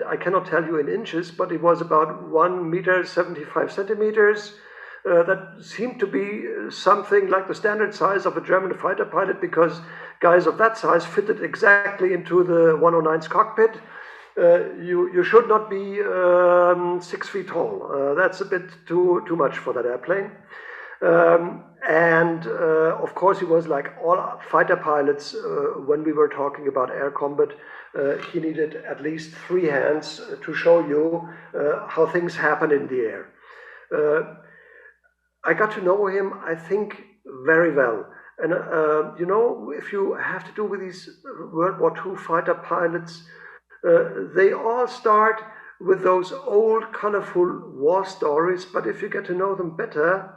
I cannot tell you in inches, but it was about 1 meter 75 centimeters. That seemed to be something like the standard size of a German fighter pilot, because guys of that size fitted exactly into the 109's cockpit. You should not be 6 feet tall. That's a bit too much for that airplane. Of course, he was like all fighter pilots. When we were talking about air combat, he needed at least 3 hands to show you how things happen in the air. I got to know him, I think, very well. And you know, if you have to do with these World War II fighter pilots, they all start with those old, colorful war stories. But if you get to know them better,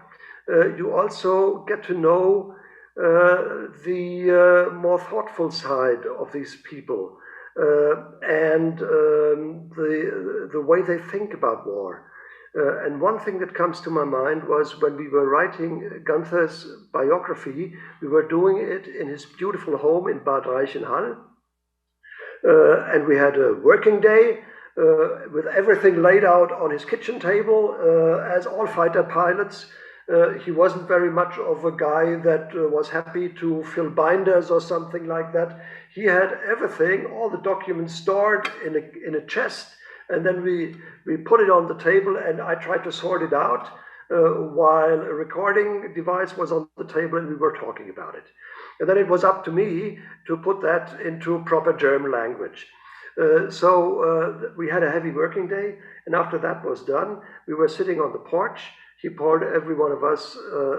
you also get to know the more thoughtful side of these people and the way they think about war. And one thing that comes to my mind was when we were writing Gunther's biography, we were doing it in his beautiful home in Bad Reichenhall. And we had a working day with everything laid out on his kitchen table, as all fighter pilots. He wasn't very much of a guy that was happy to fill binders or something like that. He had everything, all the documents stored in a chest, and then we put it on the table, and I tried to sort it out while a recording device was on the table and we were talking about it. And then it was up to me to put that into proper German language. So we had a heavy working day, and after that was done, we were sitting on the porch. He poured every one of us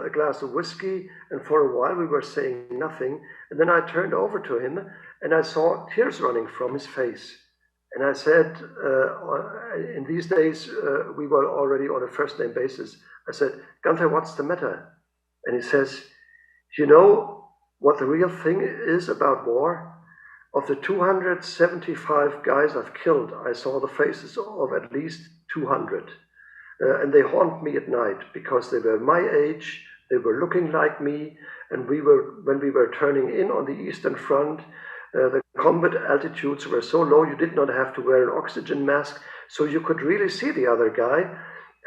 a glass of whiskey, and for a while we were saying nothing. And then I turned over to him, and I saw tears running from his face. And I said, in these days, we were already on a first-name basis. I said, "Gunther, what's the matter?" And he says, "You know what the real thing is about war? Of the 275 guys I've killed, I saw the faces of at least 200. And they haunt me at night because they were my age, they were looking like me, and when we were turning in on the Eastern Front, the combat altitudes were so low you did not have to wear an oxygen mask, so you could really see the other guy,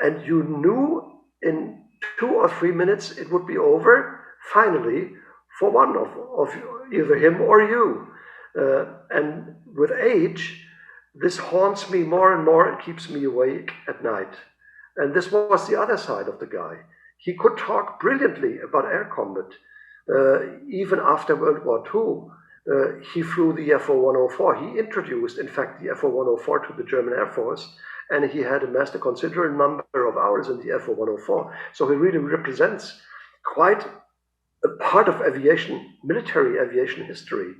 and you knew in 2 or 3 minutes it would be over, finally, for one of either him or you. And with age, this haunts me more and more, it keeps me awake at night." And this was the other side of the guy. He could talk brilliantly about air combat. Even after World War II, he flew the FO-104. He introduced, in fact, the FO-104 to the German Air Force, and he had amassed a considerable number of hours in the FO-104. So he really represents quite a part of aviation, military aviation history.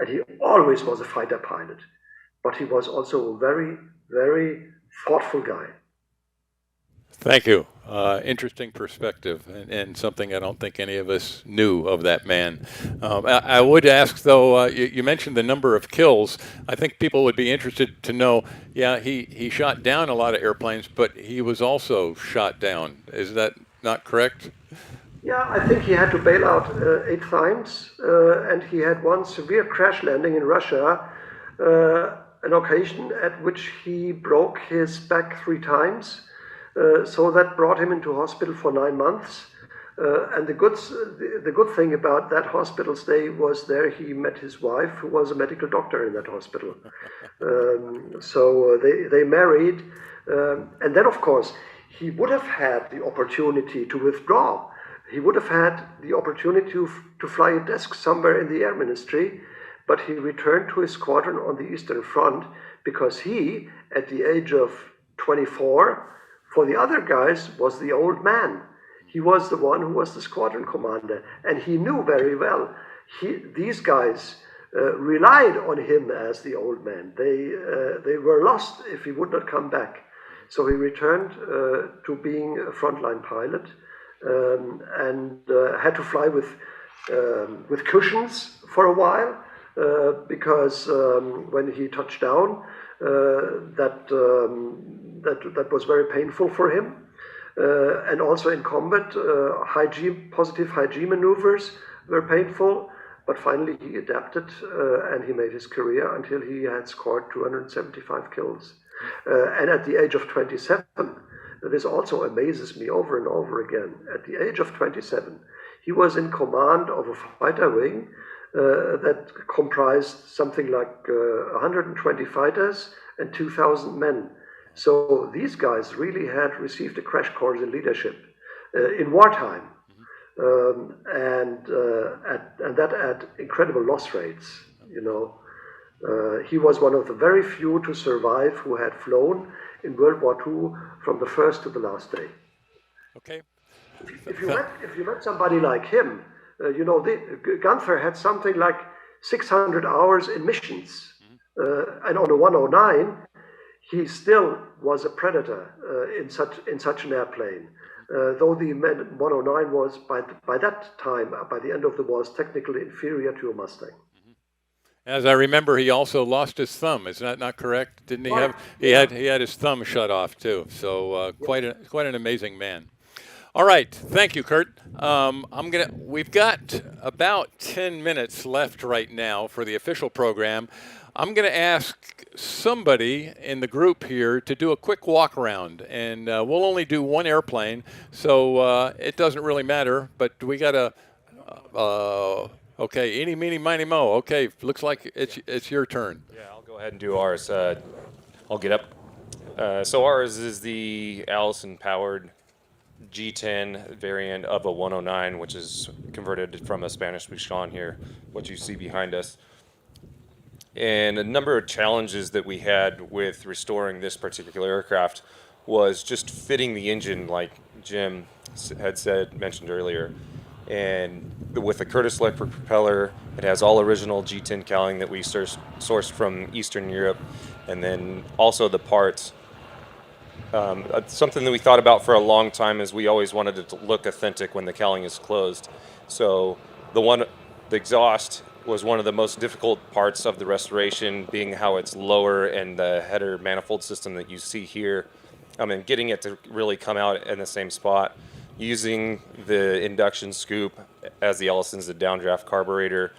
And he always was a fighter pilot. But he was also a very, very thoughtful guy. Thank you. Interesting perspective, and something I don't think any of us knew of that man. I would ask, though, you mentioned the number of kills. I think people would be interested to know, yeah, he shot down a lot of airplanes, but he was also shot down. Is that not correct? Yeah, I think he had to bail out 8 times, and he had one severe crash landing in Russia, an occasion at which he broke his back 3 times. So that brought him into hospital for 9 months. And the good thing about that hospital stay was there he met his wife, who was a medical doctor in that hospital. So they married. And then, of course, he would have had the opportunity to withdraw. He would have had the opportunity to fly a desk somewhere in the Air Ministry, but he returned to his squadron on the Eastern Front because he, at the age of 24, for the other guys, was the old man. He was the one who was the squadron commander, and he knew very well these guys relied on him as the old man. They were lost if he would not come back. So he returned to being a frontline pilot and had to fly with cushions for a while because when he touched down, that was very painful for him. And also in combat, positive hygiene maneuvers were painful, but finally he adapted and he made his career until he had scored 275 kills. And at the age of 27, this also amazes me over and over again. At the age of 27, he was in command of a fighter wing that comprised something like 120 fighters and 2,000 men. So these guys really had received a crash course in leadership in wartime. and that at incredible loss rates. He was one of the very few to survive who had flown in World War II from the first to the last day. Okay. If you met somebody like him, Gunther had something like 600 hours in missions, and on a 109, he still was a predator in such an airplane. Though the 109 was by that time, by the end of the war, was technically inferior to a Mustang. As I remember, he also lost his thumb. Is that not correct? Didn't he have? He had his thumb shut off too. So quite an amazing man. All right, thank you, Kurt. We've got about 10 minutes left right now for the official program. I'm going to ask somebody in the group here to do a quick walk around, and we'll only do one airplane, so it doesn't really matter. But we got a okay, eeny, meeny, miny, mo. Okay, looks like it's your turn. Yeah, I'll go ahead and do ours. I'll get up. So ours is the Allison-powered G10 variant of a 109, which is converted from a Spanish Buchan here, what you see behind us. And a number of challenges that we had with restoring this particular aircraft was just fitting the engine, like Jim had mentioned earlier. And with the Curtiss electric propeller, it has all original G10 cowling that we sourced from Eastern Europe, and then also the parts. Something that we thought about for a long time is we always wanted it to look authentic when the cowling is closed. So the exhaust was one of the most difficult parts of the restoration, being how it's lower and the header manifold system that you see here. And getting it to really come out in the same spot. Using the induction scoop as the Allison's the downdraft carburetor.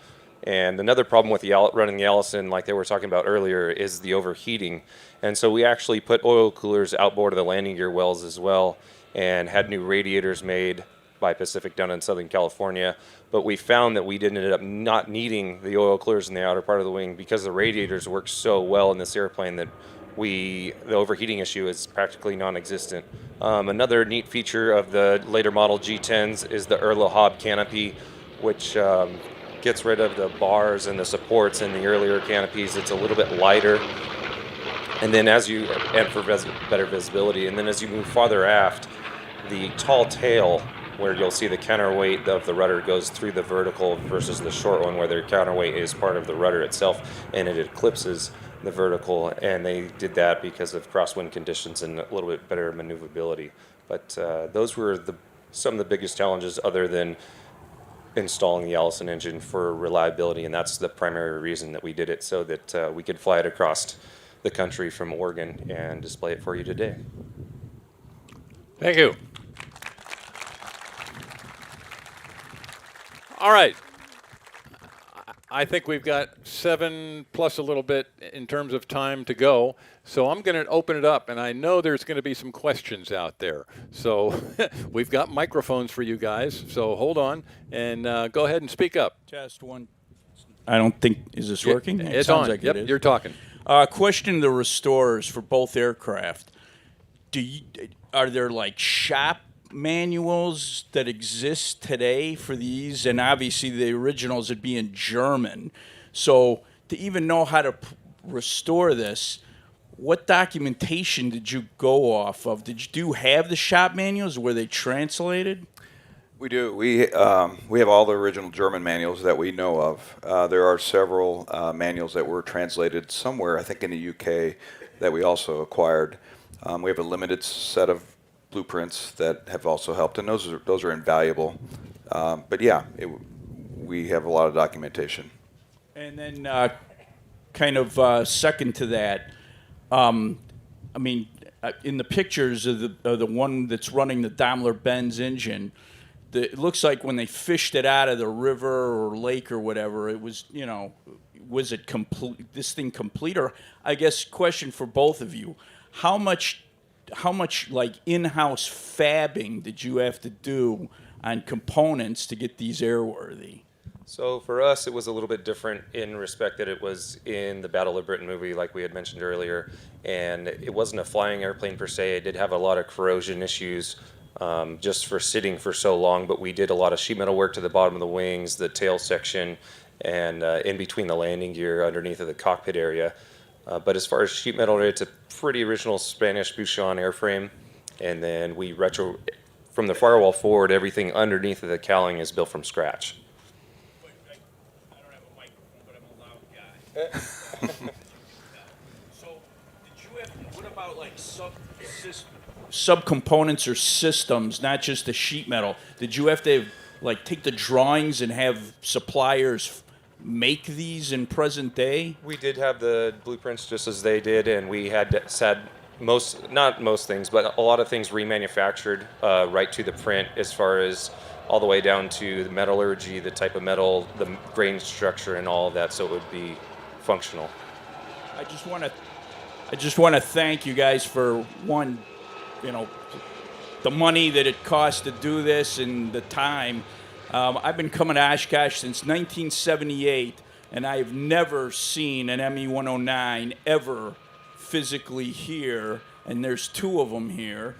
And another problem with running the Allison, like they were talking about earlier, is the overheating. And so we actually put oil coolers outboard of the landing gear wells as well, and had new radiators made by Pacific down in Southern California. But we found that we ended up not needing the oil coolers in the outer part of the wing because the radiators work so well in this airplane that the overheating issue is practically non-existent. Another neat feature of the later model G10s is the Erlo Hob canopy, which gets rid of the bars and the supports in the earlier canopies. It's a little bit lighter, and then and for better visibility. And then as you move farther aft, the tall tail, where you'll see the counterweight of the rudder goes through the vertical versus the short one, where the counterweight is part of the rudder itself, and it eclipses the vertical. And they did that because of crosswind conditions and a little bit better maneuverability. But those were some of the biggest challenges, other than installing the Allison engine for reliability, and that's the primary reason that we did it, so that we could fly it across the country from Oregon and display it for you today. Thank you. All right. I think we've got 7 plus a little bit in terms of time to go. So I'm going to open it up, and I know there's going to be some questions out there. So we've got microphones for you guys. So hold on and go ahead and speak up. Test one. I don't think, is this working? It's on. Like yep, you're talking. Question to the restorers for both aircraft. Are there like shop manuals that exist today for these? And obviously the originals would be in German. So to even know how to restore this, what documentation did you go off of? Did you have the shop manuals? Were they translated? We do. We have all the original German manuals that we know of. There are several manuals that were translated somewhere, I think in the UK, that we also acquired. We have a limited set of blueprints that have also helped, and those are invaluable. But yeah, we have a lot of documentation. And then kind of second to that, I mean, in the pictures of the one that's running the Daimler-Benz engine, it looks like when they fished it out of the river or lake or whatever, it was, was it complete? This thing complete? Or I guess question for both of you: how much like in-house fabbing did you have to do on components to get these airworthy? So for us, it was a little bit different in respect that it was in the Battle of Britain movie, like we had mentioned earlier, and it wasn't a flying airplane per se. It did have a lot of corrosion issues just for sitting for so long, but we did a lot of sheet metal work to the bottom of the wings, the tail section, and in between the landing gear underneath of the cockpit area. But as far as sheet metal, it's a pretty original Spanish Buchon airframe, and then we from the firewall forward, everything underneath of the cowling is built from scratch. So, what about like subcomponents or systems, not just the sheet metal? Did you have to like take the drawings and have suppliers make these in present day? We did have the blueprints just as they did, and we had said not most things, but a lot of things remanufactured right to the print, as far as all the way down to the metallurgy, the type of metal, the grain structure, and all of that, so it would be functional. I just want to thank you guys for the money that it cost to do this and the time. I've been coming to Oshkosh since 1978, and I've never seen an ME-109 ever physically here, and there's two of them here.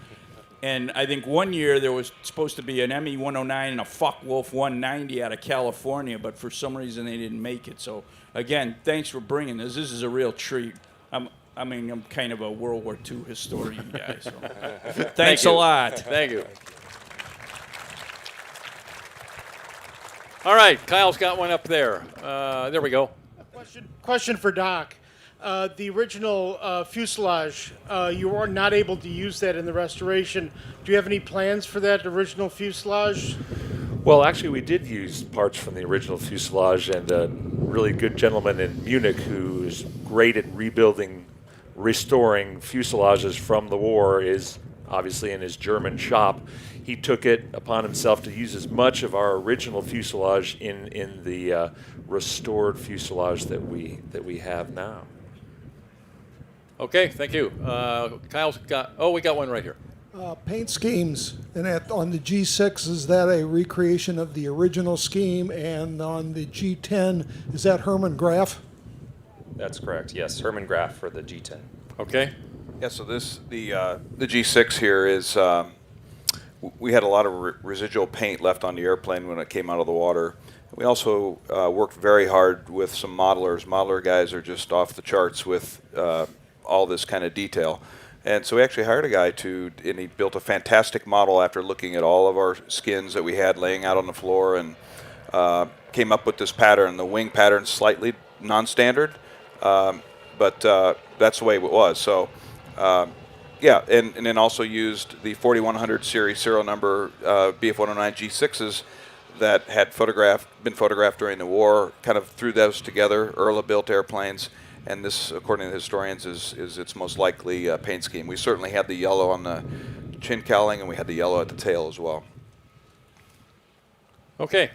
And I think one year there was supposed to be an ME-109 and a Focke-Wulf 190 out of California, but for some reason they didn't make it. So again, thanks for bringing this. This is a real treat. I'm kind of a World War II historian, guys. So. Thanks a lot. Thank you. All right, Kyle's got one up there. There we go. Question for Doc. The original fuselage, you were not able to use that in the restoration. Do you have any plans for that original fuselage? Well, actually, we did use parts from the original fuselage, and a really good gentleman in Munich who is great at restoring fuselages from the war is obviously in his German shop. He took it upon himself to use as much of our original fuselage in the restored fuselage that we have now. Okay, thank you. Kyle's got, we got one right here. Paint schemes, and on the G6, is that a recreation of the original scheme? And on the G10, is that Hermann Graf? That's correct, yes. Hermann Graf for the G10. Okay. Yeah, so the G6 here is, we had a lot of residual paint left on the airplane when it came out of the water. We also worked very hard with some modelers. Modeler guys are just off the charts with all this kind of detail. And so we actually hired a guy and he built a fantastic model after looking at all of our skins that we had laying out on the floor, and came up with this pattern. The wing pattern's slightly non-standard, but that's the way it was. So yeah, and then also used the 4100 series serial number BF-109 G6s that had been photographed during the war, kind of threw those together, Erla-built airplanes. And this, according to the historians, is its most likely paint scheme. We certainly had the yellow on the chin cowling, and we had the yellow at the tail as well. Okay.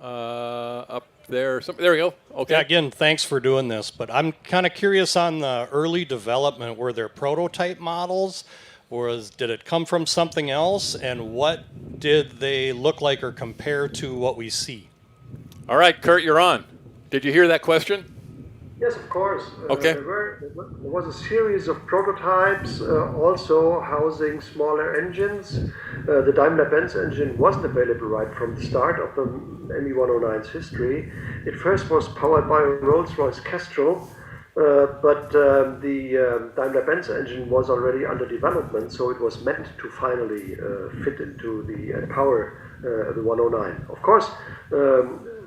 Up there. There we go. Okay. Yeah, again, thanks for doing this. But I'm kind of curious on the early development. Were there prototype models, or did it come from something else? And what did they look like or compare to what we see? All right, Kurt, you're on. Did you hear that question? Yes, of course. Okay. There was a series of prototypes also housing smaller engines. The Daimler-Benz engine wasn't available right from the start of the ME-109's history. It first was powered by a Rolls-Royce Kestrel, but the Daimler-Benz engine was already under development, so it was meant to finally fit into the power the 109. Of course,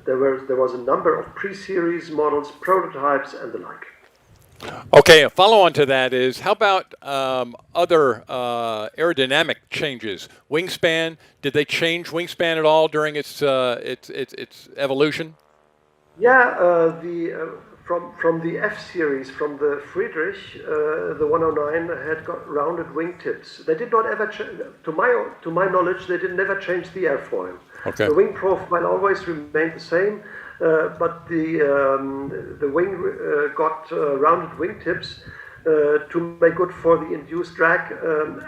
there was a number of pre-series models, prototypes, and the like. Okay, a follow-on to that is, how about other aerodynamic changes? Wingspan, did they change wingspan at all during its evolution? Yeah, from the F series, from the Friedrich, the 109 had got rounded wingtips. They did not ever, to my knowledge, they did never change the airfoil. Okay. The wing profile always remained the same, but the wing got rounded wingtips to make good for the induced drag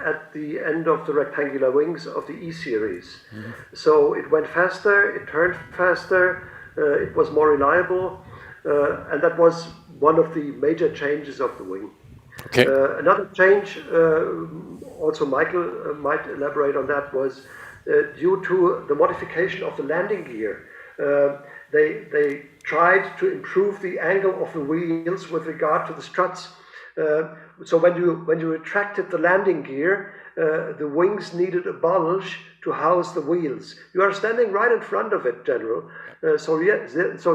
at the end of the rectangular wings of the E series. Mm-hmm. So it went faster, it turned faster, it was more reliable, and that was one of the major changes of the wing. Okay. Another change, also Michael might elaborate on that, was due to the modification of the landing gear. They tried to improve the angle of the wheels with regard to the struts. So when you retracted the landing gear, the wings needed a bulge to house the wheels. You are standing right in front of it, General. So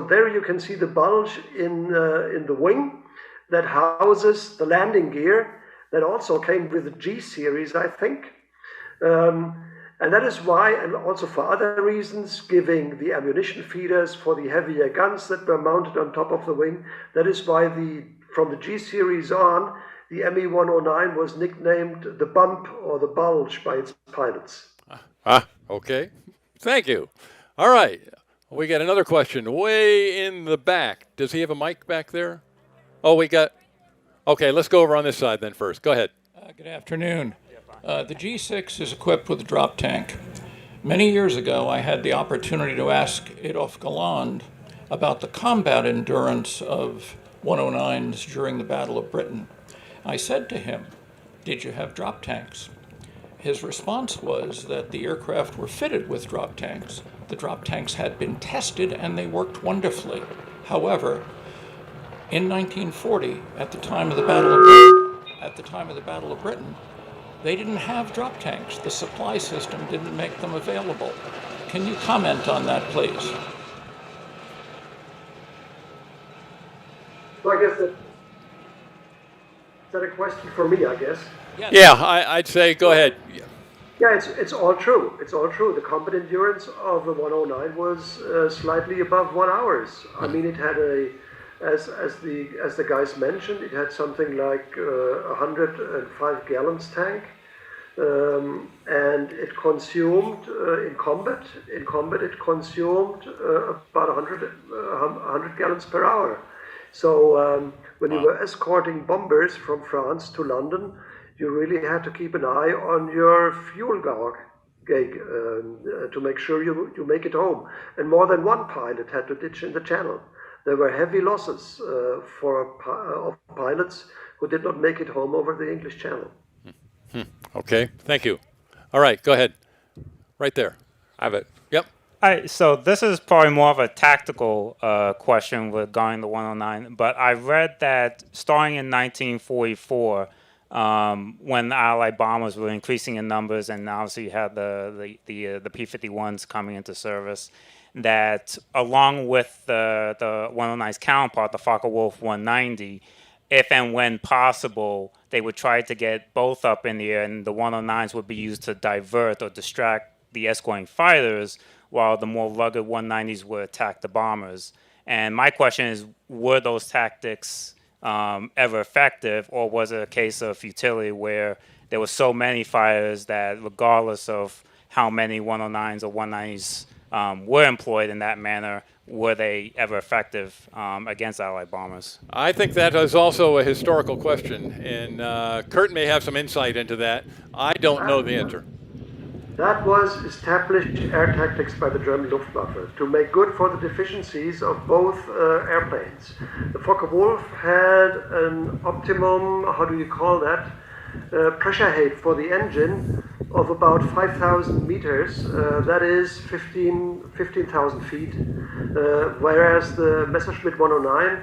there you can see the bulge in the wing that houses the landing gear. That also came with the G series, I think. And that is why, and also for other reasons, giving the ammunition feeders for the heavier guns that were mounted on top of the wing. That is why from the G series on, the ME-109 was nicknamed the bump or the bulge by its pilots. Okay. Thank you. All right. We got another question way in the back. Does he have a mic back there? Oh, we got... Okay, let's go over on this side then first. Go ahead. Good afternoon. The G6 is equipped with a drop tank. Many years ago, I had the opportunity to ask Adolf Galland about the combat endurance of 109s during the Battle of Britain. I said to him, "Did you have drop tanks?" His response was that the aircraft were fitted with drop tanks. The drop tanks had been tested and they worked wonderfully. However, in 1940, at the time of the Battle of Britain, they didn't have drop tanks. The supply system didn't make them available. Can you comment on that, please? So I guess is that a question for me, I guess? Yes. Yeah, I'd say go ahead. Yeah, it's all true. It's all true. The combat endurance of the 109 was slightly above 1 hour. I mean, it had as the guys mentioned, it had something like 105 gallons tank, and it consumed in combat it consumed about 100 gallons per hour. So when you were escorting bombers from France to London, you really had to keep an eye on your fuel gauge to make sure you make it home. And more than one pilot had to ditch in the channel. There were heavy losses of pilots who did not make it home over the English Channel. Okay, thank you. All right, go ahead. Right there. I have it. Yep. All right, so this is probably more of a tactical question regarding the 109, but I read that starting in 1944, when the Allied bombers were increasing in numbers, and obviously you had the P-51s coming into service, that along with the 109's counterpart, the Focke-Wulf 190, if and when possible, they would try to get both up in the air, and the 109s would be used to divert or distract the escorting fighters, while the more rugged 190s would attack the bombers. And my question is, were those tactics ever effective, or was it a case of futility where there were so many fighters that regardless of how many 109s or 190s were employed in that manner, were they ever effective against Allied bombers? I think that is also a historical question, and Kurt may have some insight into that. I don't know the answer. That was established air tactics by the German Luftwaffe to make good for the deficiencies of both airplanes. The Focke-Wulf had an optimum, how do you call that, pressure height for the engine of about 5,000 meters, that is 15,000 feet, whereas the Messerschmitt 109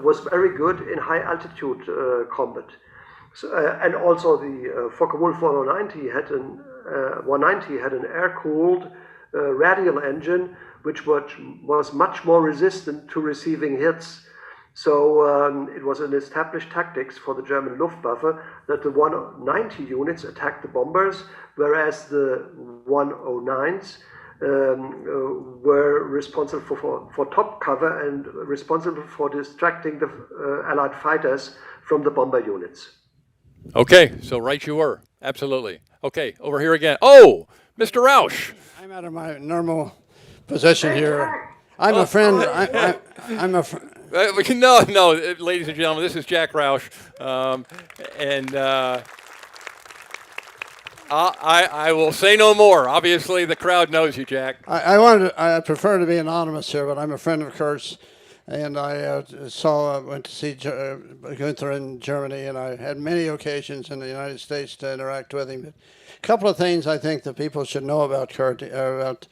was very good in high altitude combat. So, and also the Focke-Wulf 190 had an air-cooled radial engine, which was much more resistant to receiving hits. So it was an established tactics for the German Luftwaffe that the 190 units attacked the bombers, whereas the 109s were responsible for top cover and responsible for distracting the Allied fighters from the bomber units. Okay, so right you were. Absolutely. Okay, over here again. Oh, Mr. Rausch. I'm out of my normal position here. I'm a friend. I'm a friend. No, ladies and gentlemen, this is Jack Rausch, and I will say no more. Obviously, the crowd knows you, Jack. I prefer to be anonymous here, but I'm a friend of Kurt's, And I went to see Gunther in Germany, and I had many occasions in the United States to interact with him. But a couple of things I think that people should know about about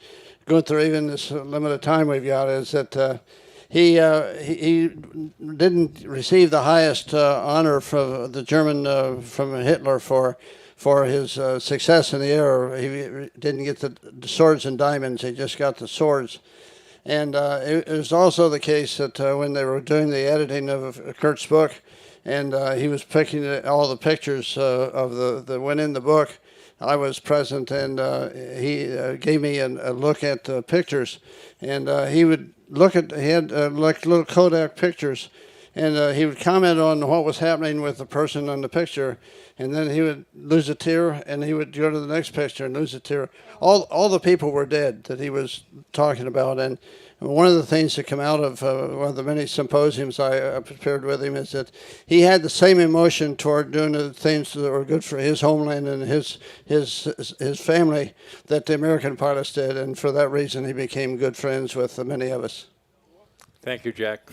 Gunther, even this limited time we've got, is that he didn't receive the highest honor from the German from Hitler for his success in the air. He didn't get the swords and diamonds; he just got the swords. And it was also the case that when they were doing the editing of Kurt's book, and he was picking all the pictures of that went in the book, I was present, and he gave me a look at the pictures, and he would he had like little Kodak pictures, and he would comment on what was happening with the person on the picture, and then he would lose a tear, and he would go to the next picture and lose a tear. All the people were dead that he was talking about, and one of the things that come out of one of the many symposiums I prepared with him is that he had the same emotion toward doing the things that were good for his homeland and his family that the American pilots did, and for that reason he became good friends with many of us. Thank you, Jack.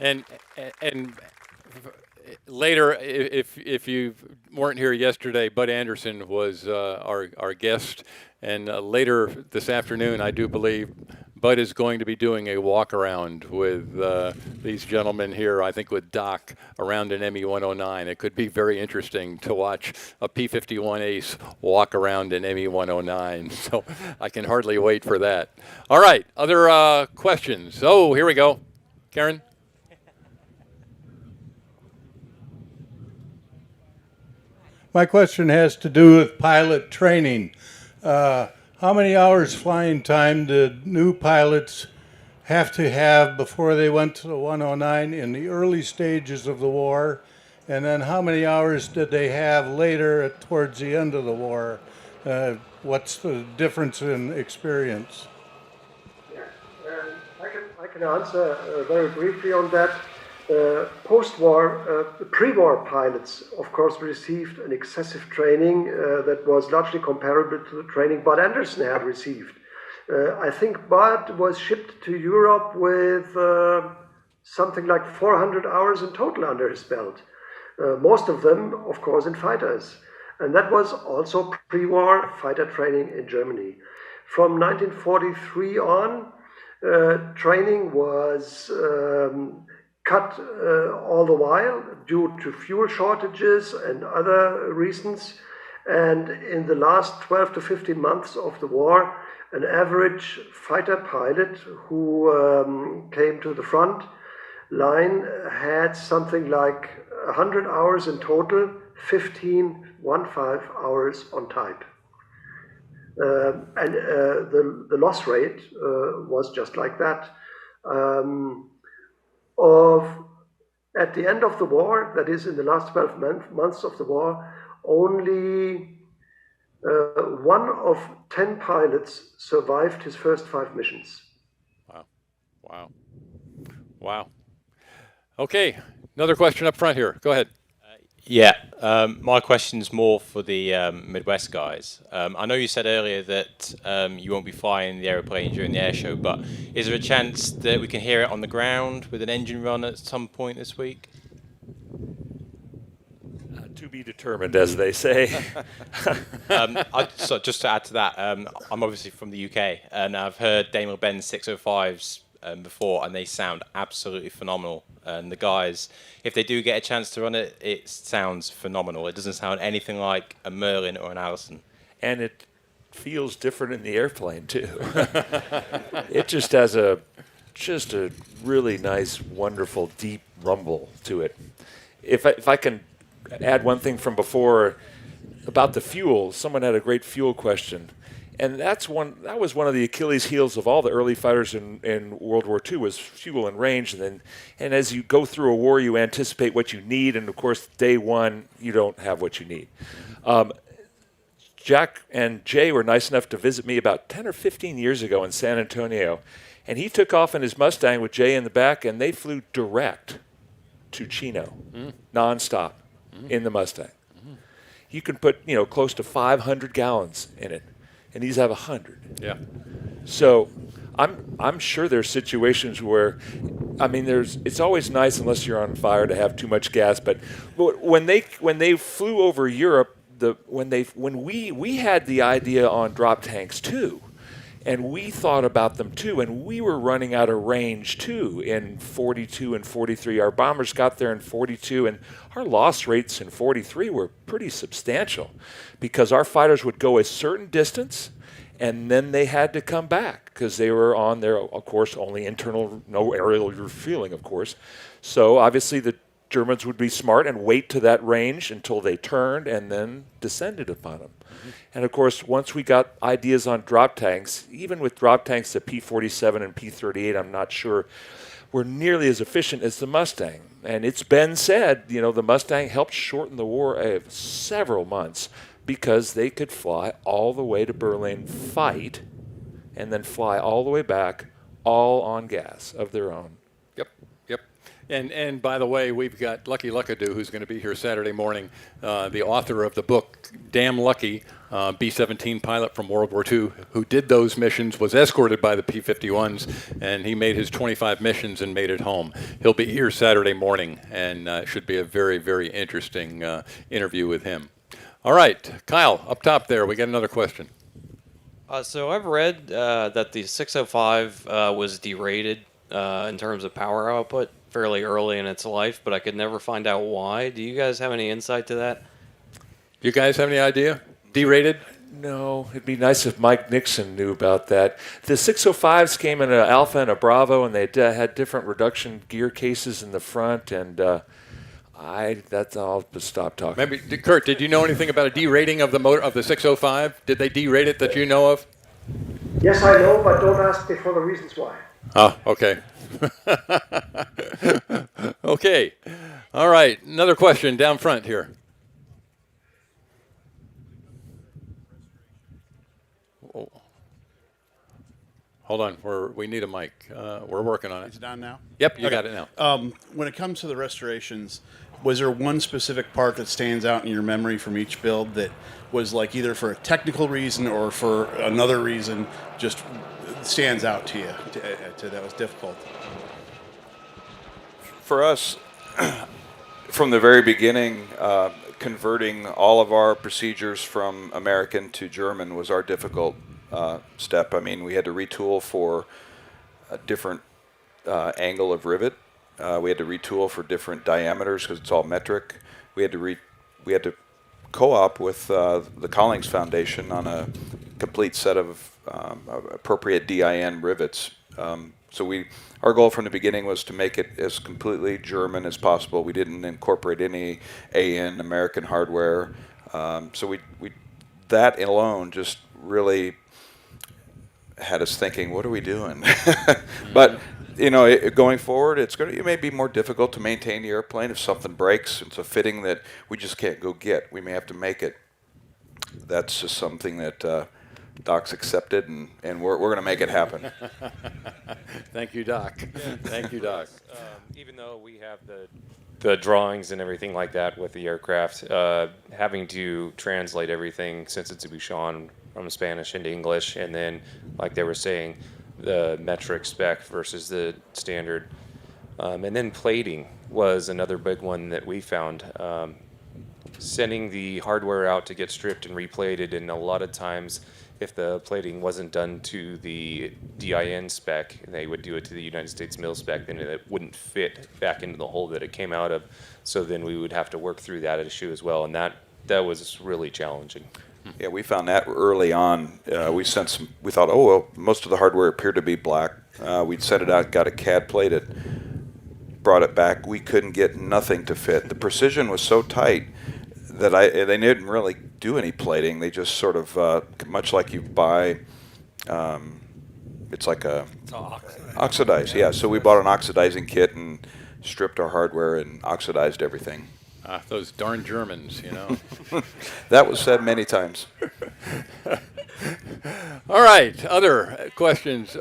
And later, if you weren't here yesterday, Bud Anderson was our guest, and later this afternoon, I do believe Bud is going to be doing a walk around with these gentlemen here, I think with Doc, around an ME-109. It could be very interesting to watch a P-51 ace walk around an ME-109, so I can hardly wait for that. All right, other questions? Oh, here we go. Karen? My question has to do with pilot training. How many hours flying time did new pilots have to have before they went to the 109 in the early stages of the war? And then how many hours did they have later towards the end of the war? What's the difference in experience? Yeah, I can answer very briefly on that. Post-war, pre-war pilots, of course, received an excessive training that was largely comparable to the training Bud Anderson had received. I think Bud was shipped to Europe with something like 400 hours in total under his belt. Most of them, of course, in fighters. And that was also pre-war fighter training in Germany. From 1943 on, training was cut all the while due to fuel shortages and other reasons. And in the last 12 to 15 months of the war, an average fighter pilot who came to the front line had something like 100 hours in total, 15 hours on type. And the loss rate was just like that. At the end of the war, that is in the last 12 months of the war, only 1 of 10 pilots survived his first 5 missions. Wow. Wow. Wow. Okay, another question up front here. Go ahead. Yeah, my question's more for the Midwest guys. I know you said earlier that you won't be flying the aeroplane during the air show, but is there a chance that we can hear it on the ground with an engine run at some point this week? To be determined, as they say. So just to add to that, I'm obviously from the UK, and I've heard Daimler-Benz 605s before, and they sound absolutely phenomenal. And the guys, if they do get a chance to run it, it sounds phenomenal. It doesn't sound anything like a Merlin or an Allison. And it feels different in the airplane too. It just has a really nice, wonderful, deep rumble to it. If I can add one thing from before about the fuel, someone had a great fuel question. And that was one of the Achilles heels of all the early fighters in World War II was fuel and range. And as you go through a war, you anticipate what you need. And, of course, day one, you don't have what you need. Jack and Jay were nice enough to visit me about 10 or 15 years ago in San Antonio. And he took off in his Mustang with Jay in the back, and they flew direct to Chino, nonstop, in the Mustang. You can put, close to 500 gallons in it. And these have 100. Yeah. So I'm sure there's situations where, I mean, it's always nice unless you're on fire to have too much gas. But when they flew over Europe, when we had the idea on drop tanks too, and we thought about them too, and we were running out of range too in 42 and 43. Our bombers got there in 42, and our loss rates in 43 were pretty substantial because our fighters would go a certain distance and then they had to come back because they were on their, of course, only internal, no aerial refueling, of course. So obviously the Germans would be smart and wait to that range until they turned and then descended upon them. Mm-hmm. And of course, once we got ideas on drop tanks, even with drop tanks, the P-47 and P-38, I'm not sure, were nearly as efficient as the Mustang. And it's been said, you know, the Mustang helped shorten the war several months because they could fly all the way to Berlin, fight, and then fly all the way back, all on gas of their own. Yep. And by the way, we've got Lucky Luckadoo, who's going to be here Saturday morning, the author of the book Damn Lucky, B-17 pilot from World War II, who did those missions, was escorted by the P-51s, and he made his 25 missions and made it home. He'll be here Saturday morning, and it should be a very, very interesting interview with him. All right, Kyle, up top there, we got another question. So I've read that the 605 was derated in terms of power output fairly early in its life, but I could never find out why. Do you guys have any insight to that? You guys have any idea? Derated? No, it'd be nice if Mike Nixon knew about that. The 605s came in an Alpha and a Bravo, and they had different reduction gear cases in the front, and I'll just stop talking. Maybe, Kurt, did you know anything about a derating of the motor of the 605? Did they derate it that you know of? Yes, I know, but don't ask me for the reasons why. Oh, okay. Okay. All right. Another question down front here. Oh. Hold on. We need a mic. We're working on it. Is it on now? Yep, you got it now. When it comes to the restorations, was there one specific part that stands out in your memory from each build that was like either for a technical reason or for another reason just stands out to you that was difficult? For us, from the very beginning, converting all of our procedures from American to German was our difficult step. I mean, we had to retool for a different angle of rivet. We had to retool for different diameters because it's all metric. We had to co-op with the Collings Foundation on a complete set of appropriate DIN rivets. So our goal from the beginning was to make it as completely German as possible. We didn't incorporate any AN American hardware. So we that alone just really had us thinking, what are we doing? But you know, going forward, it may be more difficult to maintain the airplane if something breaks. It's a fitting that we just can't go get. We may have to make it. That's just something that Doc's accepted, and we're going to make it happen. Thank you, Doc. Thank you, Doc. Even though we have the drawings and everything like that with the aircraft, having to translate everything since it's a Buchan from Spanish into English, and then, like they were saying, the metric spec versus the standard. And then plating was another big one that we found. Sending the hardware out to get stripped and replated, and a lot of times if the plating wasn't done to the DIN spec, and they would do it to the United States mil spec, then it wouldn't fit back into the hole that it came out of. So then we would have to work through that issue as well, and that was really challenging. Yeah, we found that early on. We thought, oh, well, most of the hardware appeared to be black. We'd sent it out, got a CAD plated, brought it back. We couldn't get nothing to fit. The precision was so tight that they didn't really do any plating. They just sort of, much like you buy, it's like oxidized. Yeah, so we bought an oxidizing kit and stripped our hardware and oxidized everything. Those darn Germans, you know. That was said many times. All right, other questions?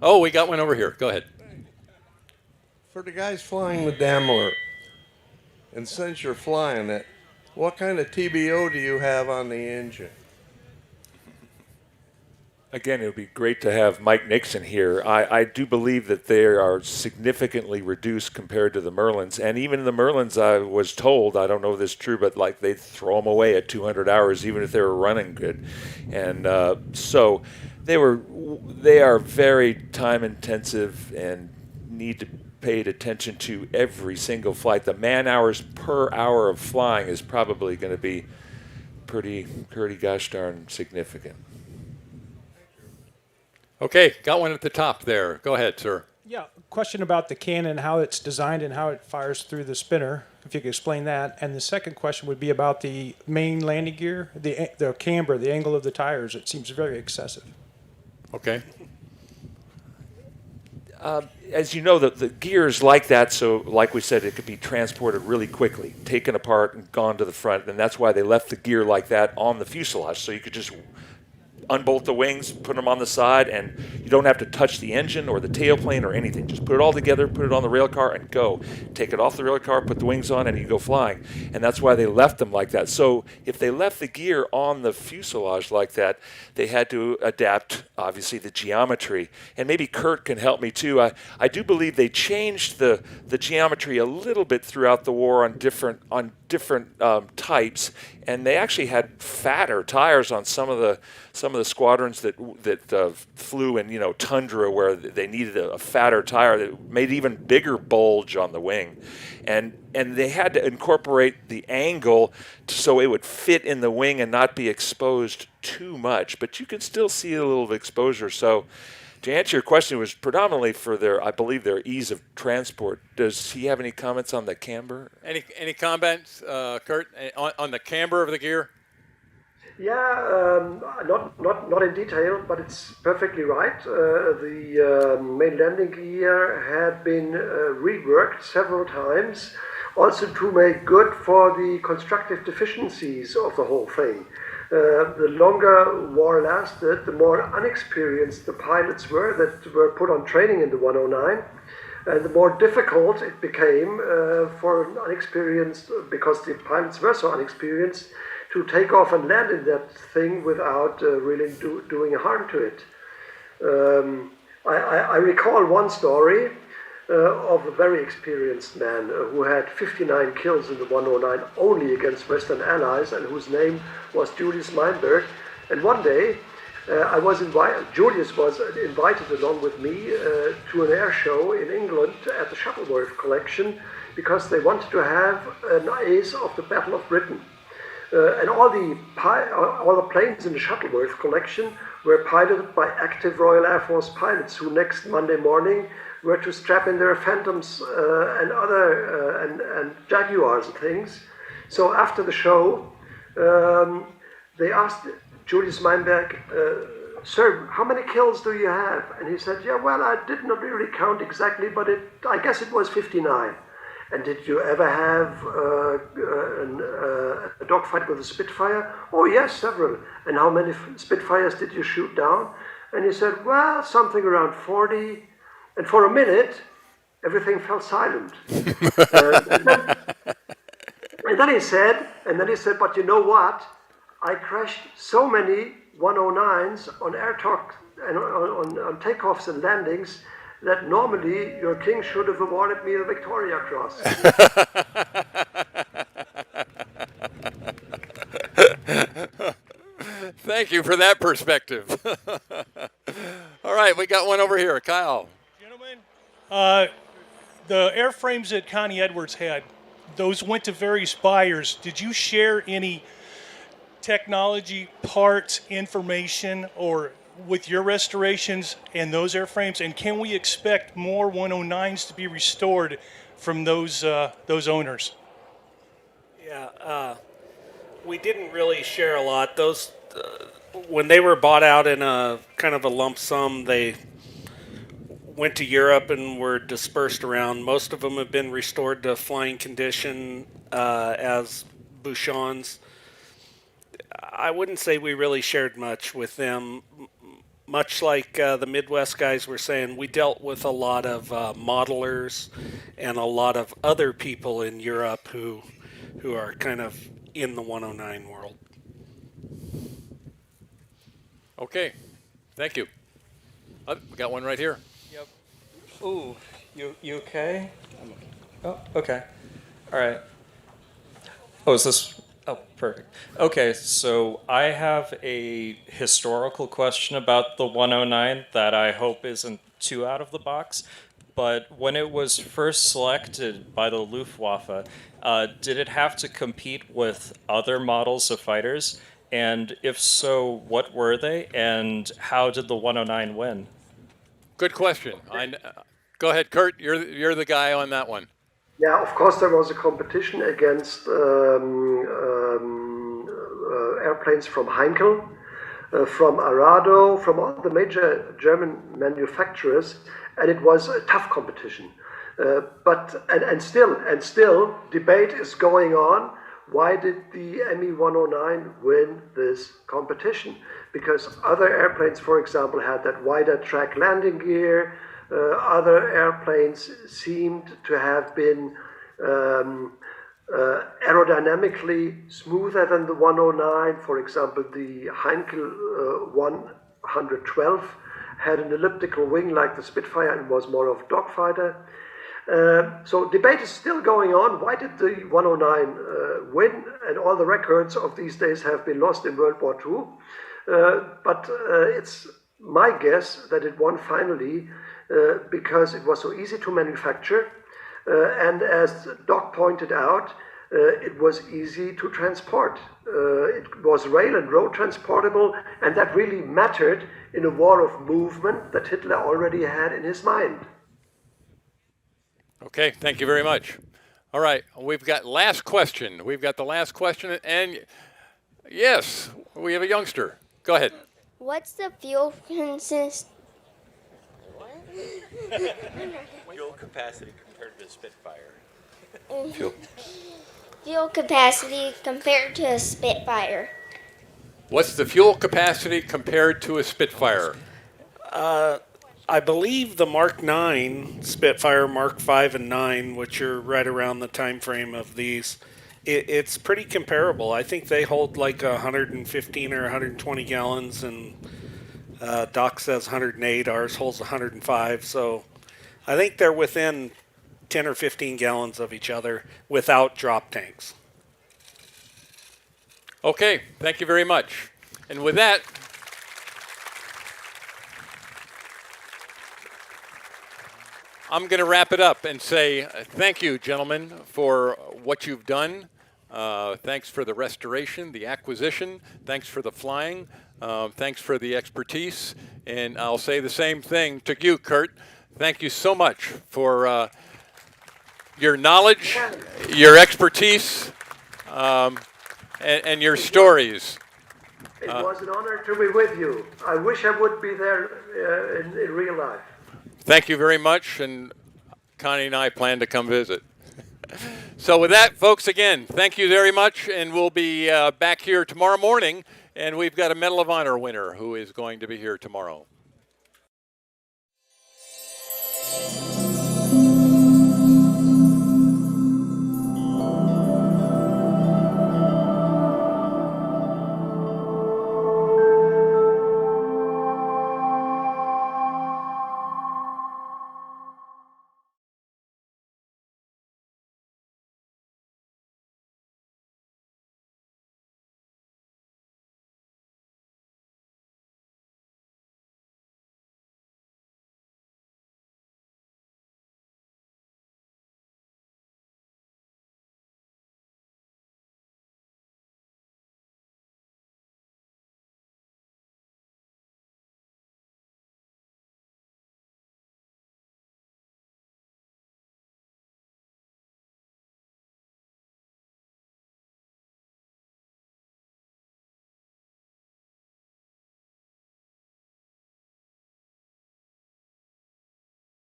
Oh, we got one over here. Go ahead. For the guys flying the Daimler, and since you're flying it, what kind of TBO do you have on the engine? Again, it would be great to have Mike Nixon here. I do believe that they are significantly reduced compared to the Merlins. And even the Merlins, I was told, I don't know if this is true, but like they throw them away at 200 hours even if they were running good. And so they are very time intensive and need to pay attention to every single flight. The man hours per hour of flying is probably going to be pretty gosh darn significant. Okay, got one at the top there. Go ahead, sir. Yeah, question about the cannon, how it's designed and how it fires through the spinner, if you could explain that. And the second question would be about the main landing gear, the camber, the angle of the tires. It seems very excessive. Okay. As you know, the gear is like that, so like we said, it could be transported really quickly, taken apart and gone to the front, and that's why they left the gear like that on the fuselage, so you could just unbolt the wings, put them on the side, and you don't have to touch the engine or the tailplane or anything. Just put it all together, put it on the rail car, and go. Take it off the rail car, put the wings on, and you go flying. And that's why they left them like that. So if they left the gear on the fuselage like that, they had to adapt, obviously, the geometry. And maybe Kurt can help me, too. I do believe they changed the geometry a little bit throughout the war on different types, and they actually had fatter tires on some of the squadrons that flew in tundra where they needed a fatter tire that made even bigger bulge on the wing, and they had to incorporate the angle so it would fit in the wing and not be exposed too much, but you can still see a little exposure. So to answer your question, it was predominantly for I believe their ease of transport. Does he have any comments on the camber? Any comments, Kurt, on the camber of the gear? Yeah, not in detail, but it's perfectly right. The main landing gear had been reworked several times, also to make good for the constructive deficiencies of the whole thing. The longer war lasted, the more unexperienced the pilots were that were put on training in the 109, and the more difficult it became for an unexperienced, because the pilots were so unexperienced, to take off and land in that thing without really doing harm to it. I recall one story of a very experienced man who had 59 kills in the 109 only against Western allies, and whose name was Julius Meinberg. And one day Julius was invited along with me to an air show in England at the Shuttleworth collection, because they wanted to have an ace of the Battle of Britain. And all the planes in the Shuttleworth collection were piloted by active Royal Air Force pilots who next Monday morning were to strap in their Phantoms and other and Jaguars and things. So after the show, they asked Julius Meinberg, "Sir, how many kills do you have?" And he said, "Yeah, well, I did not really count exactly, but I guess it was 59. "And did you ever have a dogfight with a Spitfire?" "Oh yes, several." "And how many Spitfires did you shoot down?" And he said, "Well, something around 40. And for a minute, everything fell silent. And then he said, "But you know what? I crashed so many 109s on air talk and on takeoffs and landings that normally your king should have awarded me the Victoria Cross." Thank you for that perspective. All right, we got one over here. Kyle. The airframes that Connie Edwards had, those went to various buyers. Did you share any technology, parts, information, or with your restorations and those airframes? And can we expect more 109s to be restored from those owners? Yeah, we didn't really share a lot. Those when they were bought out in a kind of a lump sum, they went to Europe and were dispersed around. Most of them have been restored to flying condition as Bouchons. I wouldn't say we really shared much with them. Much like the Midwest guys were saying, we dealt with a lot of modelers and a lot of other people in Europe who are kind of in the 109 world. Okay. Thank you. Oh, we got one right here. Yep. Ooh, you okay? Oh, okay. All right. Oh, is this? Oh, perfect. Okay, so I have a historical question about the 109 that I hope isn't too out of the box. But when it was first selected by the Luftwaffe, did it have to compete with other models of fighters? And if so, what were they? And how did the 109 win? Good question. Go ahead, Kurt. You're the guy on that one. Yeah, of course there was a competition against airplanes from Heinkel, from Arado, from all the major German manufacturers, and it was a tough competition. But still debate is going on. Why did the Me-109 win this competition? Because other airplanes, for example, had that wider track landing gear. Other airplanes seemed to have been aerodynamically smoother than the 109. For example, the Heinkel 112 had an elliptical wing like the Spitfire and was more of a dogfighter. So debate is still going on. Why did the 109 win? And all the records of these days have been lost in World War II. But it's my guess that it won finally because it was so easy to manufacture. And as Doc pointed out, it was easy to transport. It was rail and road transportable, and that really mattered in a war of movement that Hitler already had in his mind. Okay, thank you very much. All right, we've got last question. We've got the last question, and yes, we have a youngster. Go ahead. What's the fuel consist? Fuel capacity compared to a Spitfire. Fuel capacity compared to a Spitfire. What's the fuel capacity compared to a Spitfire? I believe the Mark 9 Spitfire, Mark 5 and 9, which are right around the time frame of these, it's pretty comparable. I think they hold like 115 or 120 gallons, and Doc says 108. Ours holds 105. So I think they're within 10 or 15 gallons of each other without drop tanks. Okay, thank you very much. And with that, I'm going to wrap it up and say thank you, gentlemen, for what you've done. Thanks for the restoration, the acquisition. Thanks for the flying. Thanks for the expertise. And I'll say the same thing to you, Kurt. Thank you so much for your knowledge, your expertise, and your stories. It was an honor to be with you. I wish I would be there in real life. Thank you very much, and Connie and I plan to come visit. So with that, folks, again, thank you very much, and we'll be back here tomorrow morning, and we've got a Medal of Honor winner who is going to be here tomorrow.